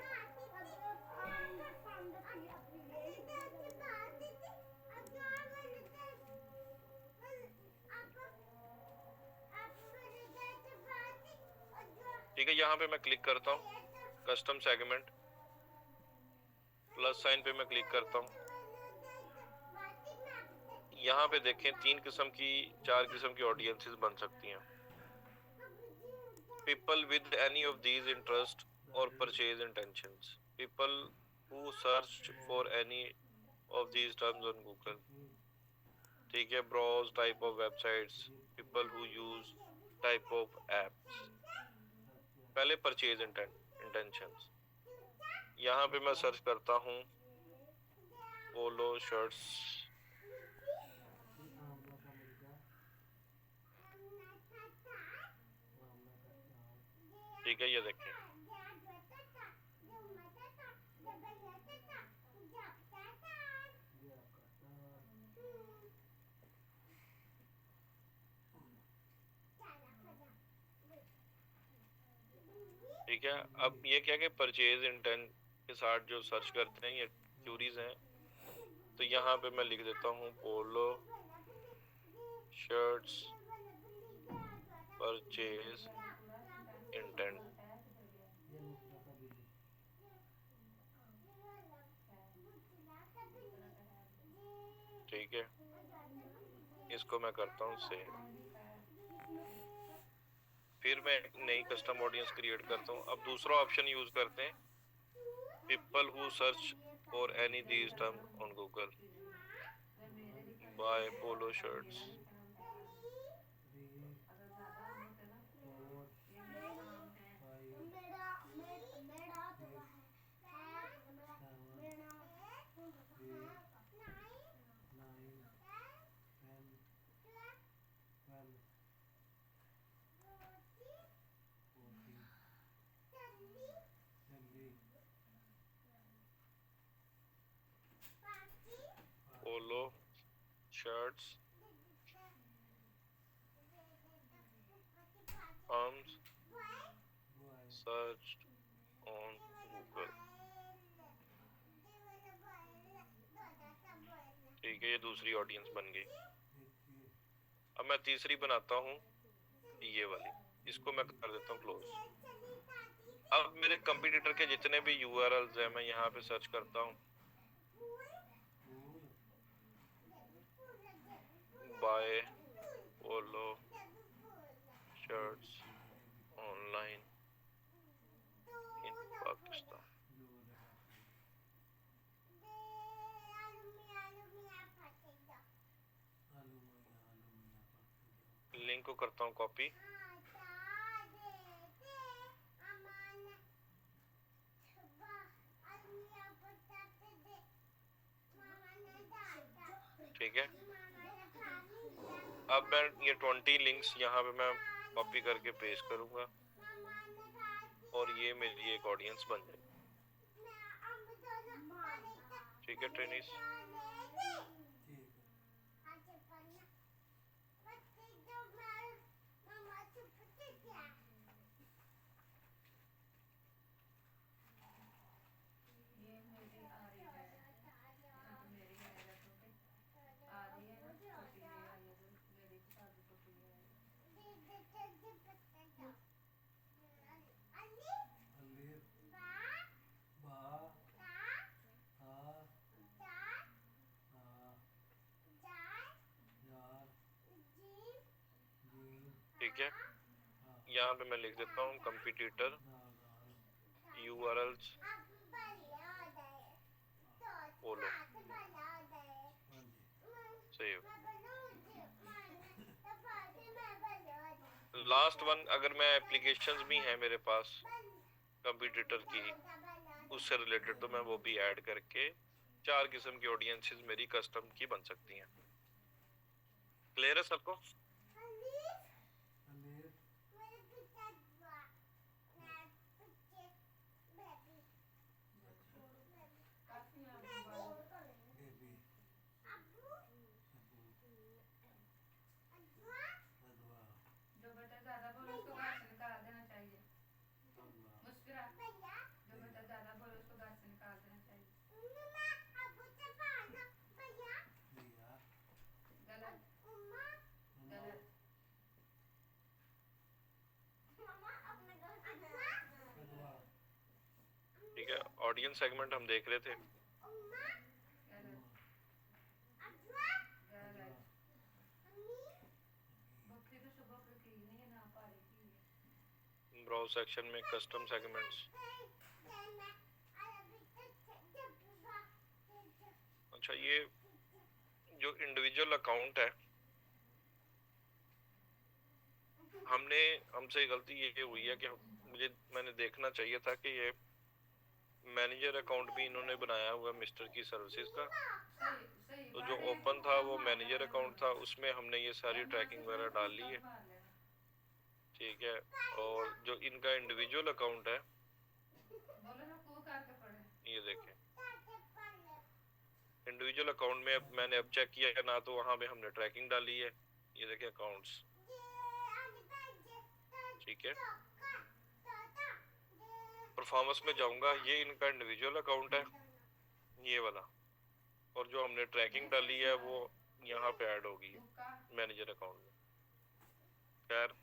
A: ठीक है। यहाँ पे मैं क्लिक करता हूँ, कस्टम सेगमेंट, प्लस साइन पे मैं क्लिक करता हूँ। यहाँ पे देखें 4 किस्म की ऑडियंसेस बन सकती हैं। People with any of these interests or purchase intentions. People who searched for any of these terms on Google. ठीक है, browse type of websites. People who use type of apps. पहले purchase intentions. यहाँ पे मैं search करता हूँ पोलो shirts. ठीक है, ये देखें ठीक है। अब ये क्या कि परचेज इंटेंट के साथ जो सर्च करते हैं ये क्यूरीज हैं, तो यहाँ पे मैं लिख देता हूँ पोलो शर्ट्स परचेज इंटेंट। ठीक है, इसको मैं करता हूँ सेव। फिर मैं एक नई कस्टम ऑडियंस क्रिएट करता हूँ। अब दूसरा ऑप्शन यूज करते हैं, people who search for any these term on Google buy polo shirts. Polo shirts arms searched on Google। ठीक है, ये दूसरी ऑडियंस बन गई। अब मैं तीसरी बनाता हूँ, ये वाली। इसको मैं कर देता हूँ क्लोज। अब मेरे कंप्यूटर के जितने भी यूआरएल्स हैं मैं यहाँ पे सर्च करता हूँ, buy polo shirts online in Pakistan, link को करता हूँ कॉपी, ठीक है। अब मैं ये 20 लिंक्स यहाँ पे मैं कॉपी करके पेस्ट करूँगा और ये मेरी एक ऑडियंस बन जाएगी, ठीक है ट्रेनिस। ठीक है, यहाँ पे मैं लिख देता हूँ कंप्यूटर यूआरएल्स पोलो, सेव। लास्ट वन, अगर मैं एप्लीकेशंस भी हैं मेरे पास कंप्यूटर की उससे रिलेटेड तो मैं वो भी ऐड करके 4 किस्म की ऑडियंसेस मेरी कस्टम की बन सकती हैं। क्लियर है सबको? ठीक है, ऑडियंस सेगमेंट हम देख रहे थे। ब्राउज सेक्शन में कस्टम सेगमेंट्स। अच्छा, ये जो इंडिविजुअल अकाउंट है, हमसे गलती ये हुई है कि मैंने देखना चाहिए था कि ये मैनेजर अकाउंट भी इन्होंने बनाया हुआ मिस्टर की सर्विसेज का, तो जो ओपन था वो मैनेजर अकाउंट था, उसमें हमने ये सारी ट्रैकिंग वगैरह डाल ली है, ठीक है। और जो इनका इंडिविजुअल अकाउंट है, ये देखें इंडिविजुअल अकाउंट में मैंने अब चेक किया ना, तो वहां पे हमने ट्रैकिंग डाली है, ये देखें अकाउंट्स, ठीक है। परफॉर्मेंस में जाऊंगा, ये इनका इंडिविजुअल अकाउंट है ये वाला, और जो हमने ट्रैकिंग डाली है वो यहाँ पे ऐड होगी मैनेजर अकाउंट में। खैर,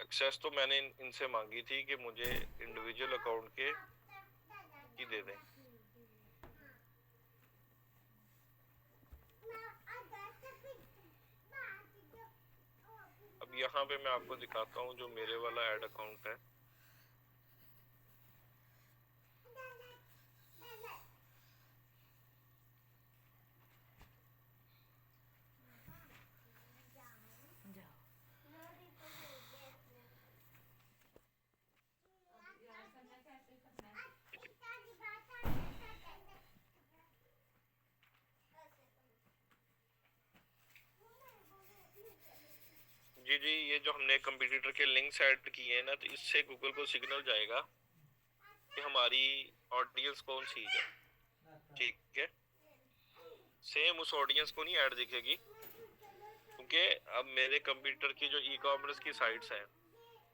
A: एक्सेस तो मैंने इनसे मांगी थी कि मुझे इंडिविजुअल अकाउंट के की दे दें। अब यहाँ पे मैं आपको दिखाता हूँ जो मेरे वाला ऐड अकाउंट है, जी जी, ये जो हमने कंप्यूटर के लिंक्स ऐड किए हैं ना, तो इससे गूगल को सिग्नल जाएगा कि हमारी ऑडियंस कौन सी है, ठीक है। सेम उस ऑडियंस को नहीं ऐड दिखेगी, क्योंकि अब मेरे कंप्यूटर की जो ई कॉमर्स की साइट्स हैं,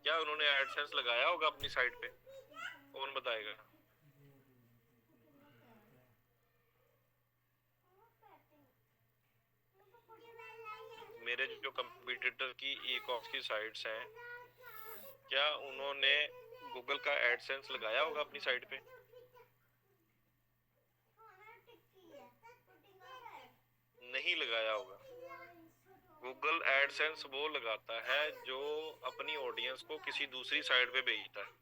A: क्या उन्होंने एडसेंस लगाया होगा अपनी साइट पे? कौन बताएगा? मेरे जो कंप्यूटर की ई कॉमर्स की साइट्स हैं, क्या उन्होंने गूगल का एडसेंस लगाया होगा अपनी साइट पे? नहीं लगाया होगा। गूगल एडसेंस वो लगाता है जो अपनी ऑडियंस को किसी दूसरी साइट पे भेजता है।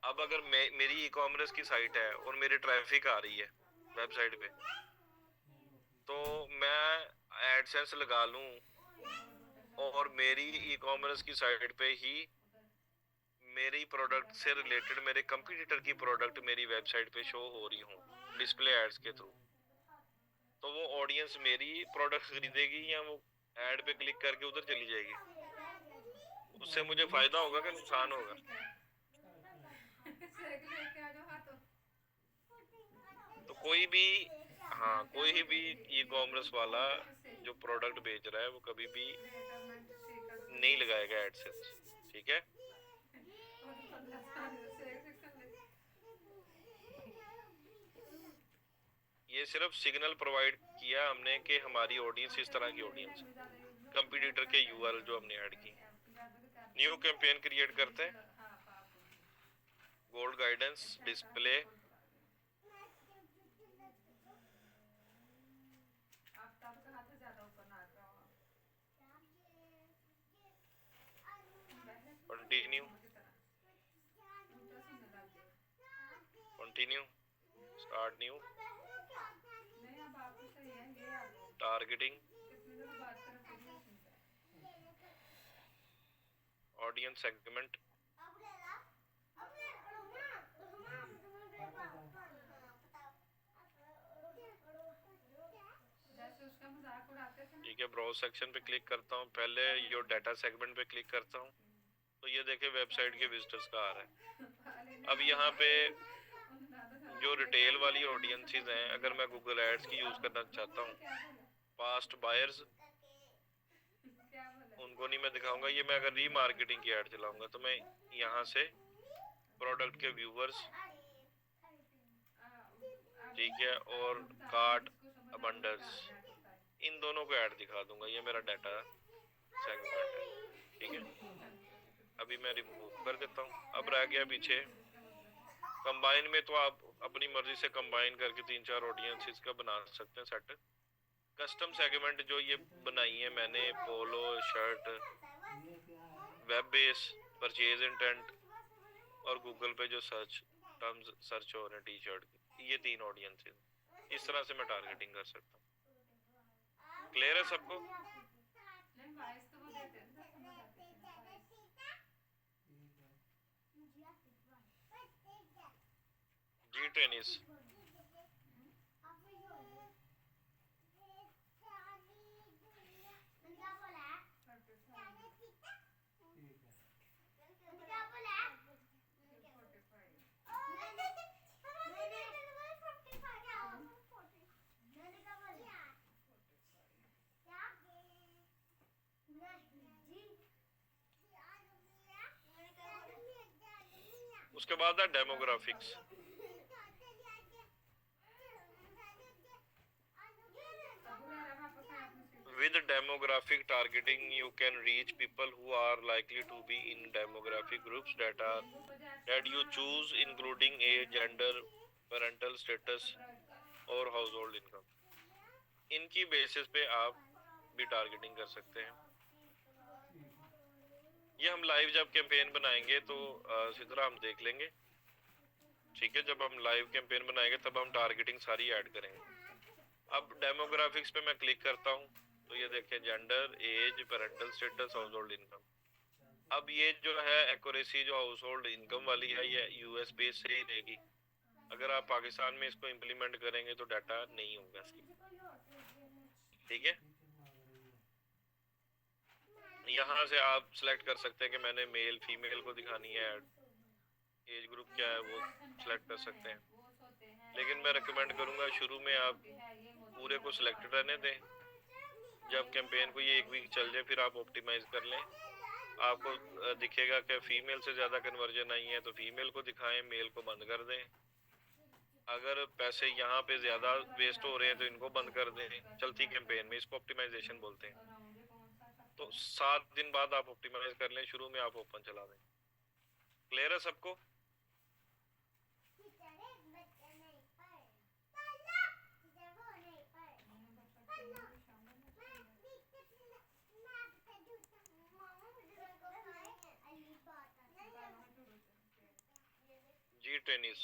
A: अब अगर मेरी ई कॉमर्स की साइट है और मेरी ट्रैफिक आ रही है वेबसाइट पे, तो मैं एडसेंस लगा लूं और मेरी ई कॉमर्स की साइट पे ही मेरी प्रोडक्ट से रिलेटेड मेरे कंपटीटर की प्रोडक्ट मेरी वेबसाइट पे शो हो रही हूँ डिस्प्ले एड्स के थ्रू, तो वो ऑडियंस मेरी प्रोडक्ट खरीदेगी या वो एड पे क्लिक करके उधर चली जाएगी? उससे मुझे फायदा होगा कि नुकसान होगा? तो कोई भी, हाँ, कोई भी ई कॉमर्स वाला जो प्रोडक्ट बेच रहा है वो कभी भी नहीं लगाएगा एडसेंस, ठीक है? ये सिर्फ सिग्नल प्रोवाइड किया हमने कि हमारी ऑडियंस इस तरह की ऑडियंस है, कंपटीटर के यूआरएल जो हमने ऐड की। न्यू कैंपेन क्रिएट करते हैं, gold guidance display, continue, continue, start new, targeting, audience segment, ठीक है। ब्राउज सेक्शन पे क्लिक करता हूँ, पहले योर डाटा सेगमेंट पे क्लिक करता हूँ, तो ये देखे वेबसाइट के विजिटर्स का आ रहा है। अब यहाँ पे जो रिटेल वाली ऑडियंसेस हैं, अगर मैं गूगल एड्स की यूज करना चाहता हूँ, पास्ट बायर्स, उनको नहीं मैं दिखाऊंगा। ये मैं अगर रीमार्केटिंग की ऐड चलाऊंगा तो मैं यहाँ से प्रोडक्ट के व्यूवर्स, ठीक है, और कार्ट अबंडर्स, इन दोनों को ऐड दिखा दूंगा। ये मेरा डाटा सेगमेंट है, ठीक है। अभी मैं रिमूव कर देता हूँ। अब रह गया पीछे कंबाइन में, तो आप अपनी मर्जी से कंबाइन करके 3-4 ऑडियंसेस का बना सकते हैं सेट। कस्टम सेगमेंट जो ये बनाई है मैंने, polo shirt, web base, purchase intent और गूगल पे जो सर्च टर्म्स सर्च हो रहे हैं टी शर्ट की, ये 3 ऑडियंसेस, इस तरह से मैं टारगेटिंग कर सकता हूँ। क्लियर है सबको? जी टेनिस, उसके बाद है demographics. With demographic targeting, you can reach people who are likely to be in demographic groups that you choose, including age, gender, parental status और household income. इनकी बेसिस पे आप भी टारगेटिंग कर सकते हैं। ये हम लाइव जब कैंपेन बनाएंगे तो सिद्धरा हम देख लेंगे, ठीक है। जब हम लाइव कैंपेन बनाएंगे तब हम टारगेटिंग सारी ऐड करेंगे। अब डेमोग्राफिक्स पे मैं क्लिक करता हूँ, तो ये देखें gender, age, parental status, household income. अब ये जो है एक्यूरेसी जो हाउस होल्ड इनकम वाली है, ये यूएस बेस से ही रहेगी। अगर आप पाकिस्तान में इसको इम्प्लीमेंट करेंगे तो डाटा नहीं होगा, ठीक है। यहाँ से आप सिलेक्ट कर सकते हैं कि मैंने मेल फीमेल को दिखानी है, एज ग्रुप क्या है वो सिलेक्ट कर सकते हैं। लेकिन मैं रिकमेंड करूँगा शुरू में आप पूरे को सिलेक्टेड रहने दें, जब कैंपेन को ये 1 वीक चल जाए फिर आप ऑप्टिमाइज कर लें। आपको दिखेगा कि फीमेल से ज़्यादा कन्वर्जन आई है तो फीमेल को दिखाएं, मेल को बंद कर दें। अगर पैसे यहाँ पे ज़्यादा वेस्ट हो रहे हैं तो इनको बंद कर दें चलती कैंपेन में। इसको ऑप्टिमाइजेशन बोलते हैं। तो 7 दिन बाद आप ऑप्टिमाइज कर लें, शुरू में आप ओपन चला दें। क्लियर है सबको? जी ट्रेनिस,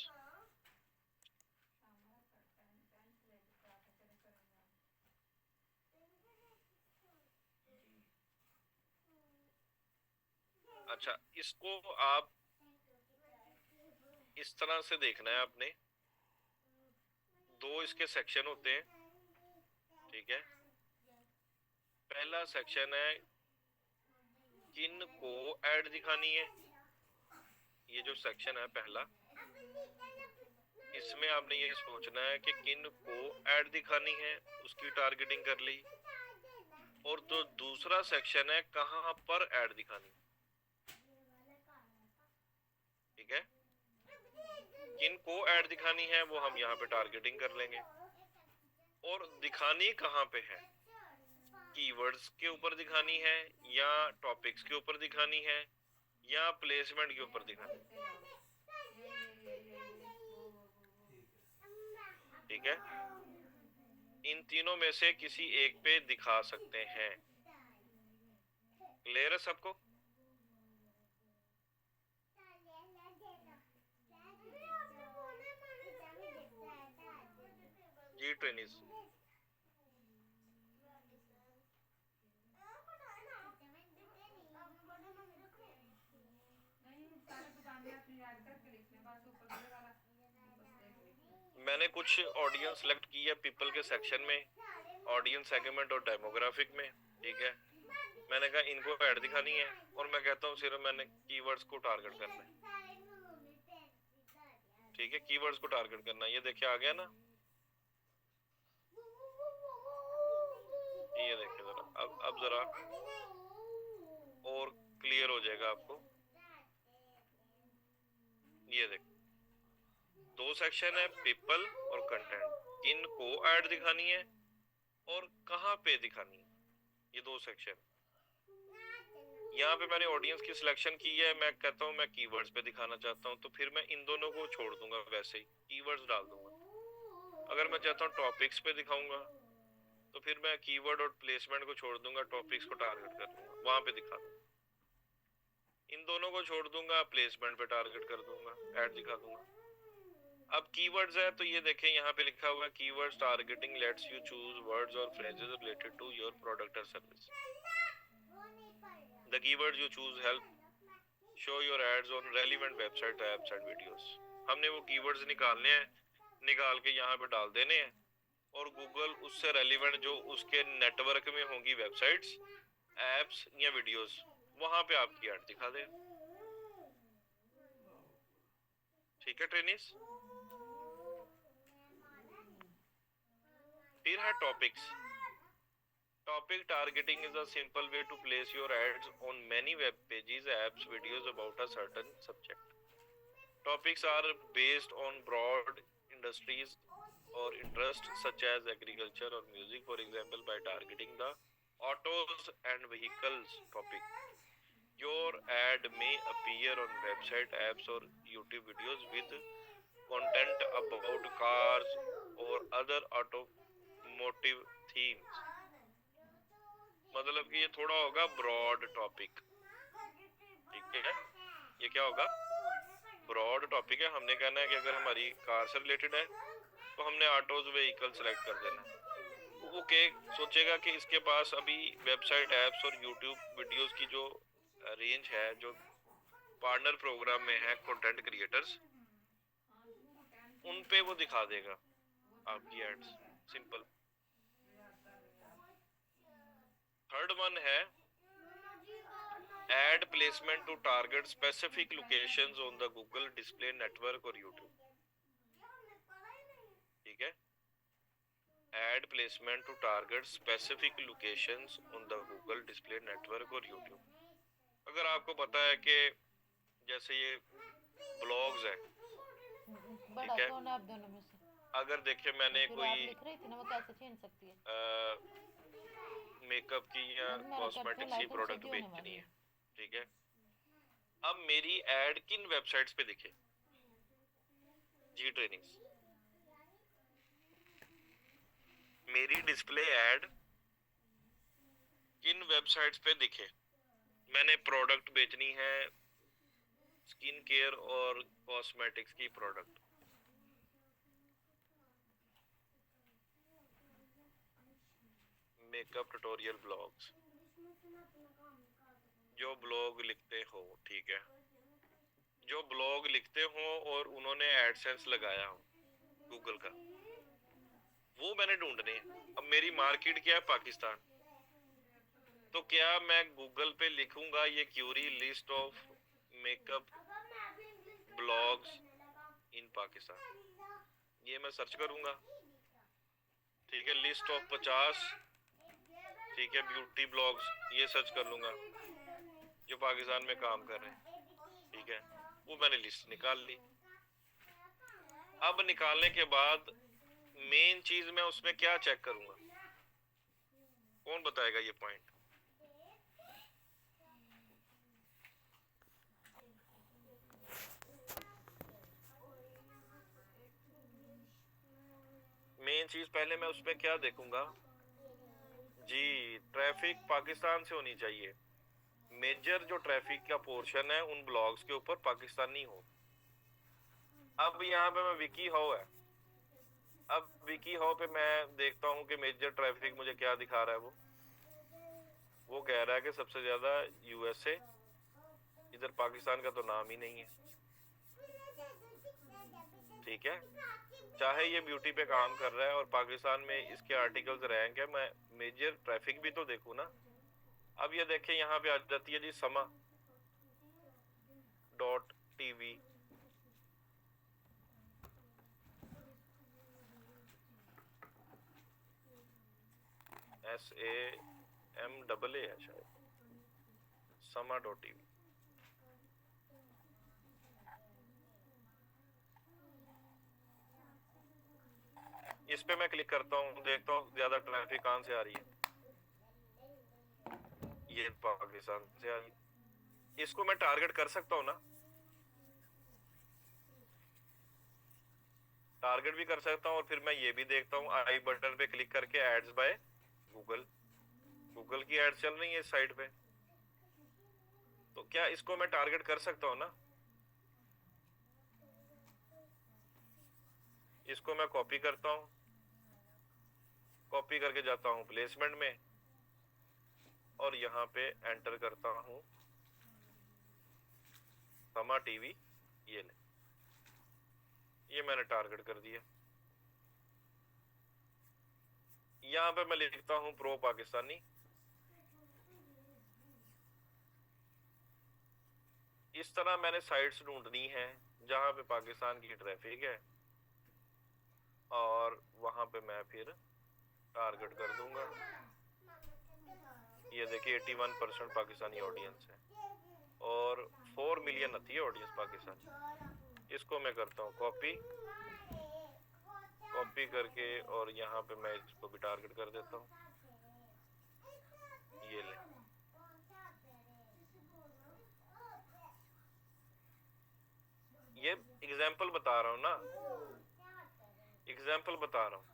A: अच्छा इसको आप इस तरह से देखना है आपने। 2 इसके सेक्शन होते हैं, ठीक है। पहला सेक्शन है किन को ऐड दिखानी है, ये जो सेक्शन है पहला, इसमें आपने ये सोचना है कि किन को ऐड दिखानी है, उसकी टारगेटिंग कर ली। और जो दूसरा सेक्शन है कहां पर ऐड दिखानी, ठीक है। किन को ऐड दिखानी है वो हम यहाँ पे टारगेटिंग कर लेंगे, और दिखानी कहाँ पे है, कीवर्ड्स के ऊपर दिखानी है या टॉपिक्स के ऊपर दिखानी है या प्लेसमेंट के ऊपर दिखानी है, ठीक है। इन तीनों में से किसी एक पे दिखा सकते हैं। क्लियर है सबको? जी ट्रेनिस, मैंने कुछ ऑडियंस सेलेक्ट की है पीपल के सेक्शन में, ऑडियंस सेगमेंट और डेमोग्राफिक में, ठीक है। मैंने कहा इनको ऐड दिखानी है, और मैं कहता हूँ सिर्फ मैंने कीवर्ड्स को टारगेट करना है, ठीक है। कीवर्ड्स को टारगेट करना है, ये देखिए आ गया ना, ये देखिए जरा, अब जरा और क्लियर हो जाएगा आपको। ये देखिए 2 सेक्शन है, पीपल और कंटेंट। किन को ऐड दिखानी है और कहाँ पे दिखानी है, ये 2 सेक्शन। यहाँ पे मैंने ऑडियंस की सिलेक्शन की है, मैं कहता हूँ मैं कीवर्ड्स पे दिखाना चाहता हूँ, तो फिर मैं इन दोनों को छोड़ दूंगा, वैसे ही कीवर्ड्स डाल दूंगा। अगर मैं चाहता हूँ टॉपिक्स पे दिखाऊंगा, तो फिर मैं कीवर्ड और प्लेसमेंट को छोड़ दूंगा, टॉपिक्स को टारगेट कर दूंगा, वहां पे दिखा दूंगा। इन दोनों को छोड़ दूंगा, प्लेसमेंट पे टारगेट कर दूंगा, ऐड दिखा दूंगा। अब कीवर्ड्स है तो ये देखें यहाँ पे लिखा हुआ है keywords targeting lets you choose words और phrases related to your product और service. The keywords you choose help show your ads on relevant website apps and videos. हमने वो कीवर्ड्स निकालने हैं, निकाल के यहाँ पे डाल देने हैं, और गूगल उससे रेलेवेंट जो उसके नेटवर्क में होंगी वेबसाइट्स, एप्स या वीडियोस, वहां पे आपकी ऐड दिखा दे, ठीक है ट्रेनिस। फिर है topics. Topic targeting is a simple way to place your ads on many web pages, apps, videos about a certain subject. Topics are based on broad industries or interest such as agriculture or music. For example, by targeting the autos and vehicles topic, your ad may appear on website, apps or YouTube videos with content about cars or other automotive themes। मतलब कि ये थोड़ा होगा broad topic, ठीक है। ये क्या होगा, ब्रॉड टॉपिक है। हमने कहना है कि अगर हमारी कार से रिलेटेड है तो हमने ऑटोज व्हीकल सेलेक्ट कर देना। वो के सोचेगा कि इसके पास अभी वेबसाइट, एप्स और यूट्यूब वीडियोस की जो रेंज है, जो पार्टनर प्रोग्राम में है कंटेंट क्रिएटर्स, उन पे वो दिखा देगा आपकी एड्स, सिंपल। थर्ड वन है ad placement to target specific locations on the Google display network और यूट्यूब, ठीक है। Ad placement to target specific locations on the Google display network और यूट्यूब। अगर आपको पता है कि जैसे ये ब्लॉग्स है,
B: बड़ा
A: ठीक है,
B: कौन है आप दोनों में से?
A: अगर देखिए मैंने
B: फिर
A: कोई
B: आप लिख रही थी ना, वो कैसे छीन सकती है?
A: मेकअप की या
B: अब मेरा
A: कॉस्मेटिक्स की
B: लाइटिंग
A: प्रोडक्ट
B: सीधी होने
A: बेचनी
B: वाली
A: है,
B: है।
A: ठीक है। अब मेरी एड किन वेबसाइट्स पे दिखे? जी ट्रेनिंग्स। मेरी डिस्प्ले ऐड किन वेबसाइट्स पे दिखे? मैंने प्रोडक्ट बेचनी है, स्किन केयर और कॉस्मेटिक्स की प्रोडक्ट। मेकअप ट्यूटोरियल ब्लॉग्स, जो ब्लॉग लिखते हो, ठीक है, जो ब्लॉग लिखते हो और उन्होंने एडसेंस लगाया हो गूगल का, वो मैंने ढूंढने हैं। अब मेरी मार्केट क्या है? पाकिस्तान। तो क्या मैं गूगल पे लिखूंगा ये query list of makeup blogs in Pakistan, ये मैं सर्च करूंगा, ठीक है। लिस्ट ऑफ 50, ठीक है, ब्यूटी ब्लॉग्स, ये सर्च कर लूंगा जो पाकिस्तान में काम कर रहे हैं, ठीक है। वो मैंने लिस्ट निकाल ली। अब निकालने के बाद मेन चीज मैं उसमें क्या चेक करूंगा? कौन बताएगा ये पॉइंट? मेन चीज पहले मैं उसमें क्या देखूंगा? जी, ट्रैफिक पाकिस्तान से होनी चाहिए। मेजर जो ट्रैफिक का पोर्शन है उन ब्लॉग्स के ऊपर पाकिस्तानी हो। अब यहाँ पे मैं विकी हाउ है, अब विकी हाउ पे मैं देखता हूँ कि मेजर ट्रैफिक मुझे क्या दिखा रहा है। वो कह रहा है कि सबसे ज्यादा यूएसए, इधर पाकिस्तान का तो नाम ही नहीं है, ठीक है। चाहे ये ब्यूटी पे काम कर रहा है और पाकिस्तान में इसके आर्टिकल्स रैंक है, मैं मेजर ट्रैफिक भी तो देखूं ना। अब ये देखें, यहाँ पे आ जाती है जी समा .tv, SAMAA है शायद, sama.tv। इस पे मैं क्लिक करता हूँ, देखता हूँ ज्यादा ट्रैफिक कहाँ से आ रही है। ये पाकिस्तान से आ रही है। इसको मैं टारगेट कर सकता हूँ ना, टारगेट भी कर सकता हूँ। और फिर मैं ये भी देखता हूँ, आई बटन पे क्लिक करके एड्स बाय गूगल, गूगल की एड्स चल रही है इस साइड पे, तो क्या इसको मैं टारगेट कर सकता हूँ ना? इसको मैं कॉपी करता हूँ, कॉपी करके जाता हूँ प्लेसमेंट में और यहाँ पे एंटर करता हूँ समा टीवी, ये ले, ये मैंने टारगेट कर दिया। यहाँ पे मैं लिखता हूँ प्रो पाकिस्तानी। इस तरह मैंने साइट्स ढूंढनी है जहां पे पाकिस्तान की ट्रैफिक है और वहां पे मैं फिर टारगेट कर दूंगा। ये देखिए 81% पाकिस्तानी ऑडियंस है और 4 मिलियन आती है ऑडियंस पाकिस्तानी। इसको मैं करता हूँ कॉपी, कॉपी करके और यहाँ पे मैं इसको भी टारगेट कर देता हूँ, ये ले। ये एग्जाम्पल बता रहा हूँ ना, एग्जाम्पल बता रहा हूँ,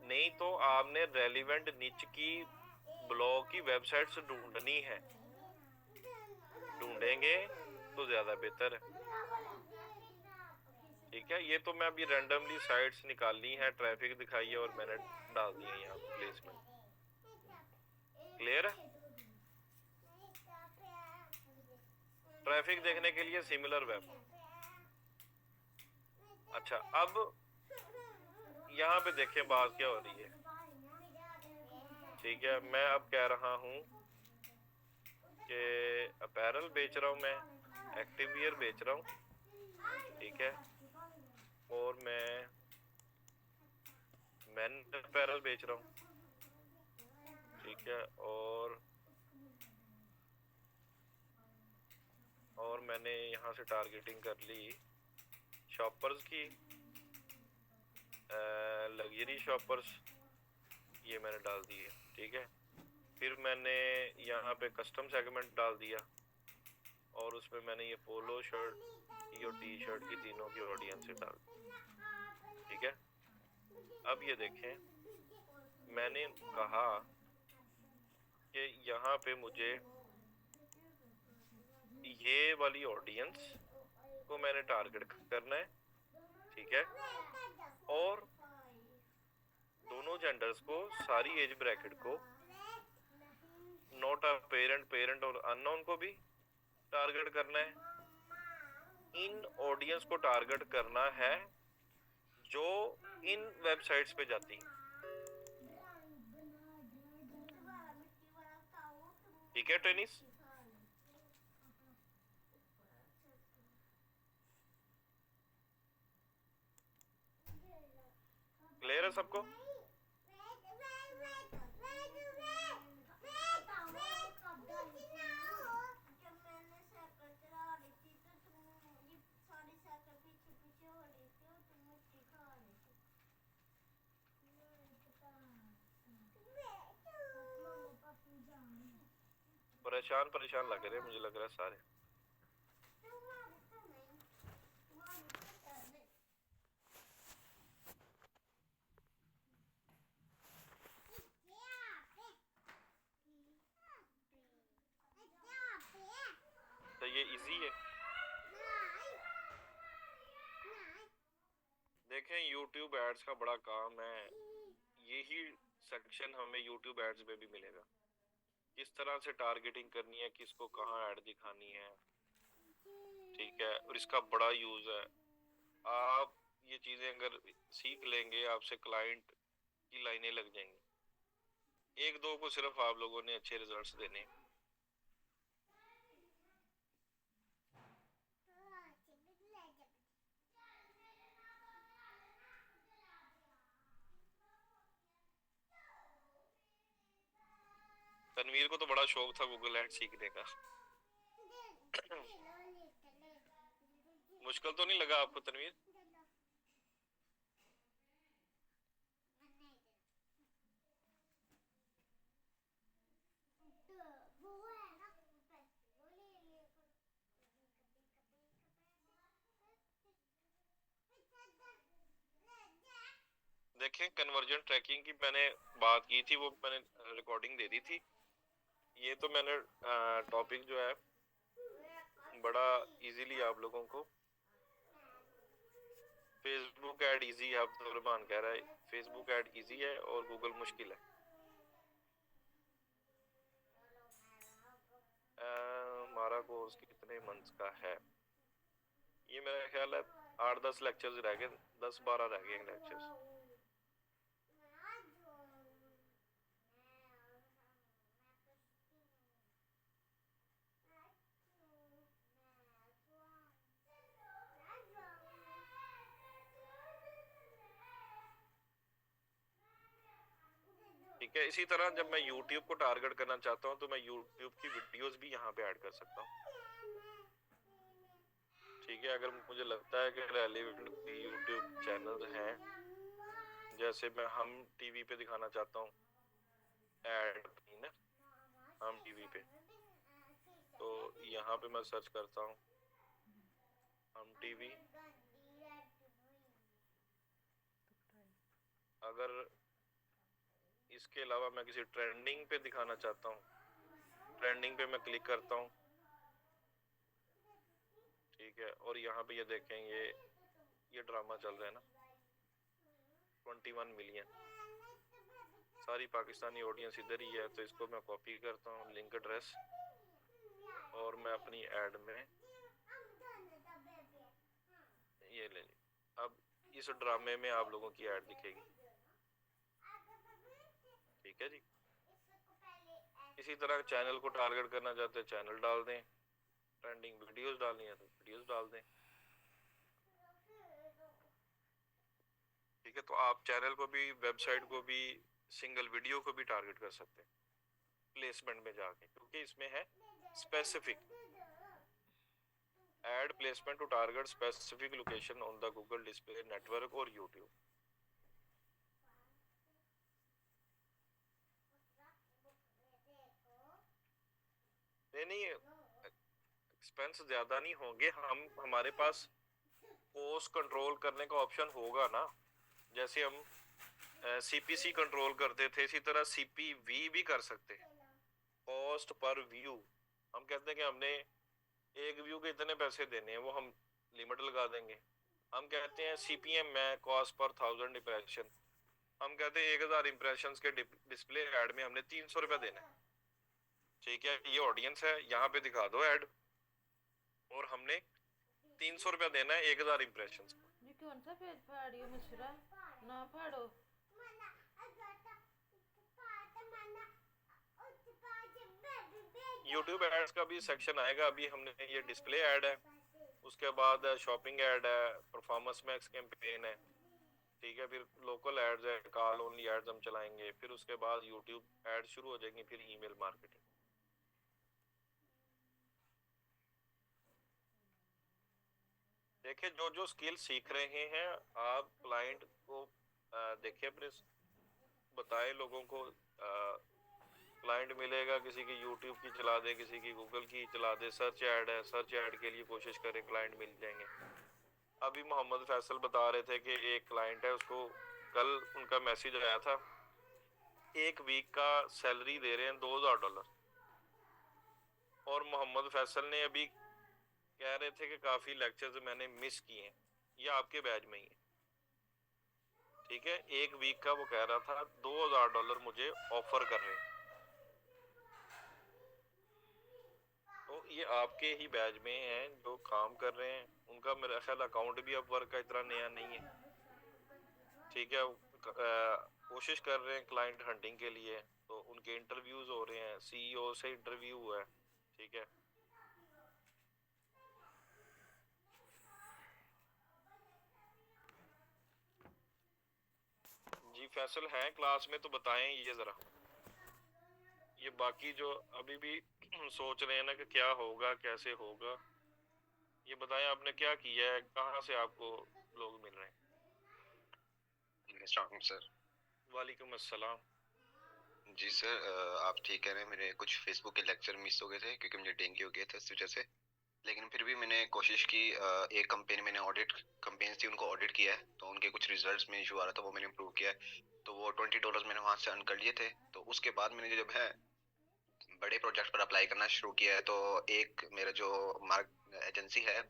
A: नहीं तो आपने रेलिवेंट निच की ब्लॉग की वेबसाइट्स ढूंढनी है, ढूंढेंगे तो ज्यादा बेहतर है, ठीक है। ये तो मैं अभी रैंडमली साइट्स निकालनी है, ट्रैफिक दिखाई है और मैंने डाल दिया यहाँ प्लेसमेंट। क्लियर है? ट्रैफिक देखने के लिए सिमिलर वेब। अच्छा, अब यहाँ पे देखें बात क्या हो रही है, ठीक है। मैं अब कह रहा हूँ कि अपैरल बेच रहा हूँ, मैं एक्टिव वियर बेच रहा हूँ, ठीक है, और मैं मेन अपैरल बेच रहा हूँ, ठीक है। और मैंने यहाँ से टारगेटिंग कर ली शॉपर्स की, लग्जरी शॉपर्स, ये मैंने डाल दी है, ठीक है। फिर मैंने यहाँ पे कस्टम सेगमेंट डाल दिया और उसमें मैंने ये पोलो शर्ट की और टी शर्ट की तीनों की ऑडियंस डाल दी, ठीक है। अब ये देखें, मैंने कहा कि यहाँ पे मुझे ये वाली ऑडियंस को मैंने टारगेट करना है, ठीक है। और दोनों जेंडर्स को, सारी एज ब्रैकेट को, नॉट अ पेरेंट, पेरेंट और अननोन को भी टारगेट करना है। इन ऑडियंस को टारगेट करना है जो इन वेबसाइट्स पे जाती हैं, ठीक है ट्रेनिस। क्लियर है सबको? परेशान परेशान लग रहे मुझे, लग रहा है सारे। तो ये इजी है। देखें, YouTube एड्स का बड़ा काम है। यही सेक्शन हमें YouTube एड्स पे भी मिलेगा, किस तरह से टारगेटिंग करनी है, किसको कहाँ ऐड दिखानी है, ठीक है। और इसका बड़ा यूज है। आप ये चीजें अगर सीख लेंगे, आपसे क्लाइंट की लाइनें लग जाएंगी। एक दो को सिर्फ आप लोगों ने अच्छे रिजल्ट्स देने। तनवीर को तो बड़ा शौक था गूगल एड सीखने का। मुश्किल तो नहीं लगा आपको तनवीर? देखें, कन्वर्जन ट्रैकिंग की मैंने बात की थी, वो मैंने रिकॉर्डिंग दे दी थी। ये तो मैंने टॉपिक जो है बड़ा इजीली आप लोगों को, फेसबुक ऐड इजी है, अब तो रहमान कह रहा है फेसबुक ऐड इजी है और गूगल मुश्किल है। हमारा कोर्स कितने मंथ्स का है? ये मेरा ख्याल है 8-10 लेक्चर्स रह गए, 10-12 रह गए लेक्चर्स। ठीक है। इसी तरह जब मैं YouTube को टारगेट करना चाहता हूँ तो मैं YouTube की वीडियोस भी यहाँ पे ऐड कर सकता हूँ, ठीक है। अगर मुझे लगता है कि रेलेवेंट YouTube चैनल हैं, जैसे मैं हम टीवी पे दिखाना चाहता हूँ ऐड ना, हम टीवी पे, तो यहाँ पे मैं सर्च करता हूँ हम टीवी। अगर इसके अलावा मैं किसी ट्रेंडिंग पे दिखाना चाहता हूँ, ट्रेंडिंग पे मैं क्लिक करता हूँ, ठीक है। और यहाँ पे ये देखें, ये ड्रामा चल रहा है ना, 21 मिलियन, सारी पाकिस्तानी ऑडियंस इधर ही है। तो इसको मैं कॉपी करता हूँ, लिंक एड्रेस, और मैं अपनी ऐड में ये ले ली। अब इस ड्रामे में आप लोगों की ऐड दिखेगी, ठीक है जी। इसी तरह चैनल को टारगेट करना चाहते हैं, चैनल डाल दें, ट्रेंडिंग वीडियोस डालनी है तो वीडियोस डाल दें, ठीक है। तो आप चैनल को भी, वेबसाइट को भी, सिंगल वीडियो को भी टारगेट कर सकते हैं प्लेसमेंट में जाके, क्योंकि इसमें है specific ad placement to target specific location on the Google display network और यूट्यूब। नहीं, एक्सपेंस ज्यादा नहीं होंगे, हमारे पास कॉस्ट कंट्रोल करने का ऑप्शन होगा ना। जैसे हम सीपीसी कंट्रोल करते थे, इसी तरह सीपीवी भी कर सकते हैं, कॉस्ट पर व्यू। हम कहते हैं कि हमने एक व्यू के इतने पैसे देने हैं, वो हम लिमिट लगा देंगे। हम कहते हैं सीपीएम में कॉस्ट पर 1000 इंप्रेशन, हम कहते हैं 1000 इंप्रेशन के डिस्प्ले ऐड में हमने 300 रुपया देना है। ठीक है, ये ऑडियंस है, यहाँ पे दिखा दो ऐड, और हमने 300 रुपया देना है 1000 इंप्रेशन।
B: ये कौन सा पेज फाड़ी हो मिश्रा, ना फाड़ो।
A: यूट्यूब एड्स का भी सेक्शन आएगा। अभी हमने ये डिस्प्ले ऐड है, उसके बाद शॉपिंग ऐड है, परफॉर्मेंस मैक्स कैंपेन है, ठीक है, फिर लोकल एड्स है, कॉल ओनली एड्स हम चलाएंगे, फिर उसके बाद यूट्यूब एड शुरू हो जाएंगी, फिर ईमेल मार्केटिंग। देखिए, जो जो स्किल सीख रहे हैं आप, क्लाइंट को देखिए, अपने बताएं लोगों को। क्लाइंट मिलेगा, किसी की यूट्यूब की चला दे, किसी की गूगल की चला दे, सर्च ऐड है, सर्च ऐड के लिए कोशिश करें, क्लाइंट मिल जाएंगे। अभी मोहम्मद फैसल बता रहे थे कि एक क्लाइंट है, उसको कल उनका मैसेज आया था, एक वीक का सैलरी दे रहे हैं $2000। और मोहम्मद फैसल ने अभी कह रहे थे कि काफी लेक्चर्स मैंने मिस किए हैं, ये आपके बैच में ही है, ठीक है। एक वीक का वो कह रहा था $2000 मुझे ऑफर कर रहे हैं, तो ये आपके ही बैच में हैं जो काम कर रहे हैं। उनका मेरा ख्याल अकाउंट भी अब वर्क का इतना नया नहीं है, ठीक है। कोशिश कर रहे हैं क्लाइंट हंटिंग के लिए, तो उनके इंटरव्यूज हो रहे हैं, सीईओ से इंटरव्यू हुआ है, ठीक है। जी फैसल हैं क्लास में, तो बताएं ये जरा, ये बाकी जो अभी भी सोच रहे हैं ना कि क्या होगा कैसे होगा, ये बताएं आपने क्या किया है, कहाँ से आपको लोग मिल रहे हैं।
E: सर।
A: वालेकुम अस्सलाम।
E: जी सर, आप ठीक कह रहे हैं, मेरे कुछ फेसबुक के लेक्चर मिस हो गए थे क्योंकि मुझे डेंगू हो गया था इस वजह से। लेकिन फिर भी मैंने कोशिश की, एक कंपेन मैंने ऑडिट कंपेन्स थी उनको ऑडिट किया है, तो उनके कुछ रिजल्ट्स में इशू आ रहा था, वो मैंने इम्प्रूव किया है। तो वो $20 मैंने वहाँ से अर्न कर लिए थे। तो उसके बाद मैंने जब है बड़े प्रोजेक्ट पर अप्लाई करना शुरू किया है, तो एक मेरा जो एजेंसी है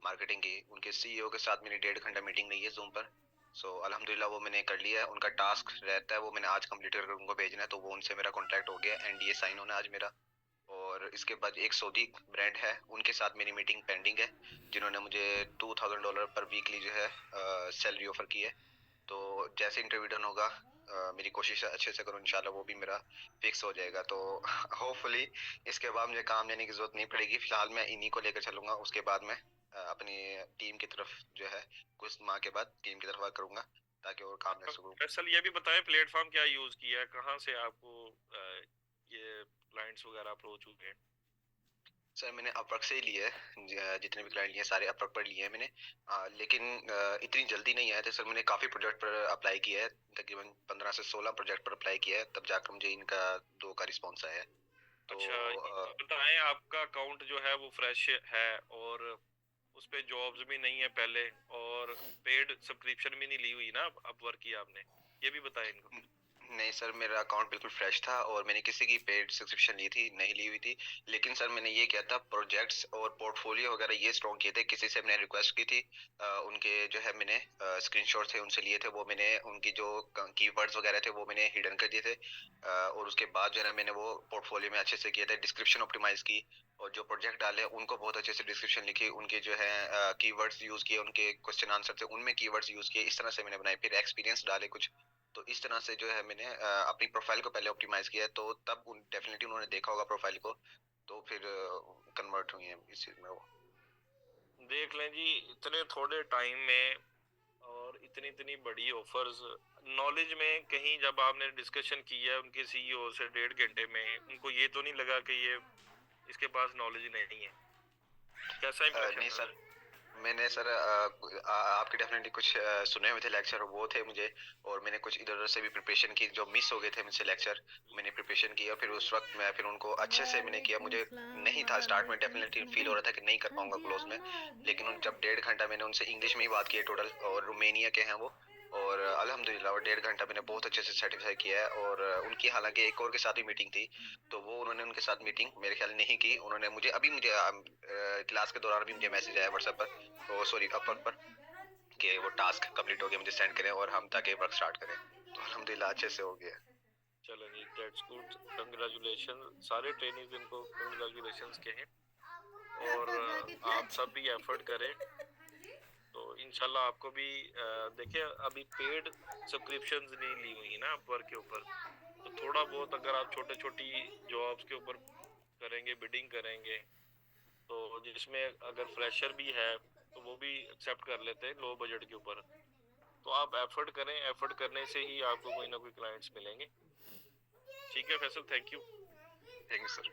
E: मार्केटिंग की, उनके सीईओ के साथ मेरी 1.5 घंटा मीटिंग रही है जूम पर। सो अल्हम्दुलिल्लाह वो मैंने कर लिया है। उनका टास्क रहता है वो मैंने आज कंप्लीट करके उनको भेजना है, तो वो उनसे मेरा कॉन्टैक्ट हो गया, एनडीए साइन होना आज मेरा। और इसके बाद एक सऊदी ब्रांड है, उनके साथ मेरी मीटिंग पेंडिंग है, जिन्होंने मुझे $2000 पर वीकली जो है सैलरी ऑफर की है। तो जैसे इंटरव्यू डन होगा, मेरी कोशिश अच्छे से करूँ, इंशाल्लाह वो भी मेरा फिक्स हो जाएगा। तो होपफुली इसके बाद मुझे काम लेने की जरूरत नहीं पड़ेगी। फिलहाल मैं इन्हीं को लेकर चलूंगा, उसके बाद मैं अपनी टीम की तरफ जो है कुछ माह के बाद टीम की तरफ वर्क करूंगा ताकि और काम ले सकूँ।
A: फैसल ये भी बताएं प्लेटफॉर्म क्या यूज किया है, कहाँ से आपको ये क्लाइंट्स वगैरह अप्रोच हुए हैं।
E: सर मैंने अपवर्क से ही लिए है, जितने भी क्लाइंट लिए सारे अपवर्क पर लिए हैं मैंने। लेकिन इतनी जल्दी नहीं आए थे सर, मैंने काफ़ी प्रोजेक्ट पर अप्लाई किया है, तकरीबन 15 से 16 प्रोजेक्ट पर अप्लाई किया है, तब जाकर मुझे इनका 2 का रिस्पॉन्स आया है। तो
A: अच्छा, बताएं आपका अकाउंट जो है वो फ्रेश है और उस पे जॉब्स भी नहीं है पहले, और पेड सब्सक्रिप्शन भी नहीं ली हुई ना अपवर्क की आपने, ये भी बताएं इनको।
E: नहीं सर, मेरा अकाउंट बिल्कुल फ्रेश था और मैंने किसी की पेड सब्सक्रिप्शन ली थी नहीं ली हुई थी। लेकिन सर मैंने ये किया था, प्रोजेक्ट्स और पोर्टफोलियो वगैरह ये स्ट्रॉन्ग किए थे। किसी से मैंने रिक्वेस्ट की थी, उनके जो है मैंने स्क्रीनशॉट थे उनसे लिए थे, वो मैंने उनकी जो कीवर्ड्स वगैरह थे वो मैंने हिडन कर दिए थे। और उसके बाद जो है मैंने वो पोर्टफोलियो में अच्छे से किया था, डिस्क्रिप्शन ऑप्टिमाइज की, और जो प्रोजेक्ट डाले उनको बहुत अच्छे से डिस्क्रिप्शन लिखी, उनके जो है कीवर्ड्स यूज किए, उनके क्वेश्चन आंसर थे उनमें कीवर्ड्स यूज किए, इस तरह से मैंने बनाए। फिर एक्सपीरियंस डाले कुछ, तो इस तरह से जो है मैंने अपनी प्रोफाइल को पहले ऑप्टिमाइज किया है। तो तब डेफिनेटली उन्होंने देखा होगा प्रोफाइल को, तो फिर कन्वर्ट हुई है इस चीज में वो।
A: देख लें जी, इतने थोड़े टाइम में और इतनी इतनी बड़ी ऑफर्स, नॉलेज में कहीं जब आपने डिस्कशन किया उनके सीईओ से 1.5 घंटे में, उनको ये तो नहीं लगा कि ये इसके पास नॉलेज नहीं है? कैसा इंप्रेशन
E: नहीं
A: है?
E: सर, मैंने सर आपके डेफिनेटली कुछ सुने हुए थे लेक्चर, वो थे मुझे, और मैंने कुछ इधर उधर से भी प्रिपरेशन की, जो मिस हो गए थे मुझसे लेक्चर, मैंने प्रिपरेशन किया। फिर उस वक्त मैं फिर उनको अच्छे से मैंने किया। मुझे नहीं था स्टार्ट में, डेफिनेटली फील हो रहा था कि नहीं कर पाऊंगा क्लोज में, लेकिन जब 1.5 घंटा मैंने उनसे इंग्लिश में ही बात की है टोटल, और रोमेनिया के हैं वो, और अल्हम्दुलिल्लाह वो 1.5 घंटा मैंने बहुत अच्छे से सेटिस्फाई किया है। और उनकी हालांकि एक और के साथ भी मीटिंग थी, तो वो उन्होंने उनके साथ मीटिंग मेरे ख्याल नहीं की। उन्होंने मुझे क्लास के दौरान भी मुझे मैसेज आया व्हाट्सएप पर, ओ सॉरी अपवर्क पर, कि वो टास्क कंप्लीट हो गया, मुझे सेंड करें और हम ताकि वर्क स्टार्ट करें। तो अल्हम्दुलिल्लाह अच्छे से हो गया।
A: चलो जी, दैट्स गुड, कंग्रेचुलेशन। सारे ट्रेनिंग्स इनको कंग्रेचुलेशंस कहें, और आप सब भी एफर्ट करें, तो इंशाल्लाह आपको भी देखिए अभी पेड सब्सक्रिप्शंस नहीं ली हुई ना अपवर्क के ऊपर, तो थोड़ा बहुत अगर आप छोटे छोटी जॉब्स के ऊपर करेंगे, बिडिंग करेंगे, तो जिसमें अगर फ्रेशर भी है तो वो भी एक्सेप्ट कर लेते हैं लो बजट के ऊपर। तो आप एफर्ट करें, एफर्ट करने से ही आपको कोई ना कोई क्लाइंट्स मिलेंगे। ठीक है Faisal, thank you.
E: Thank you sir.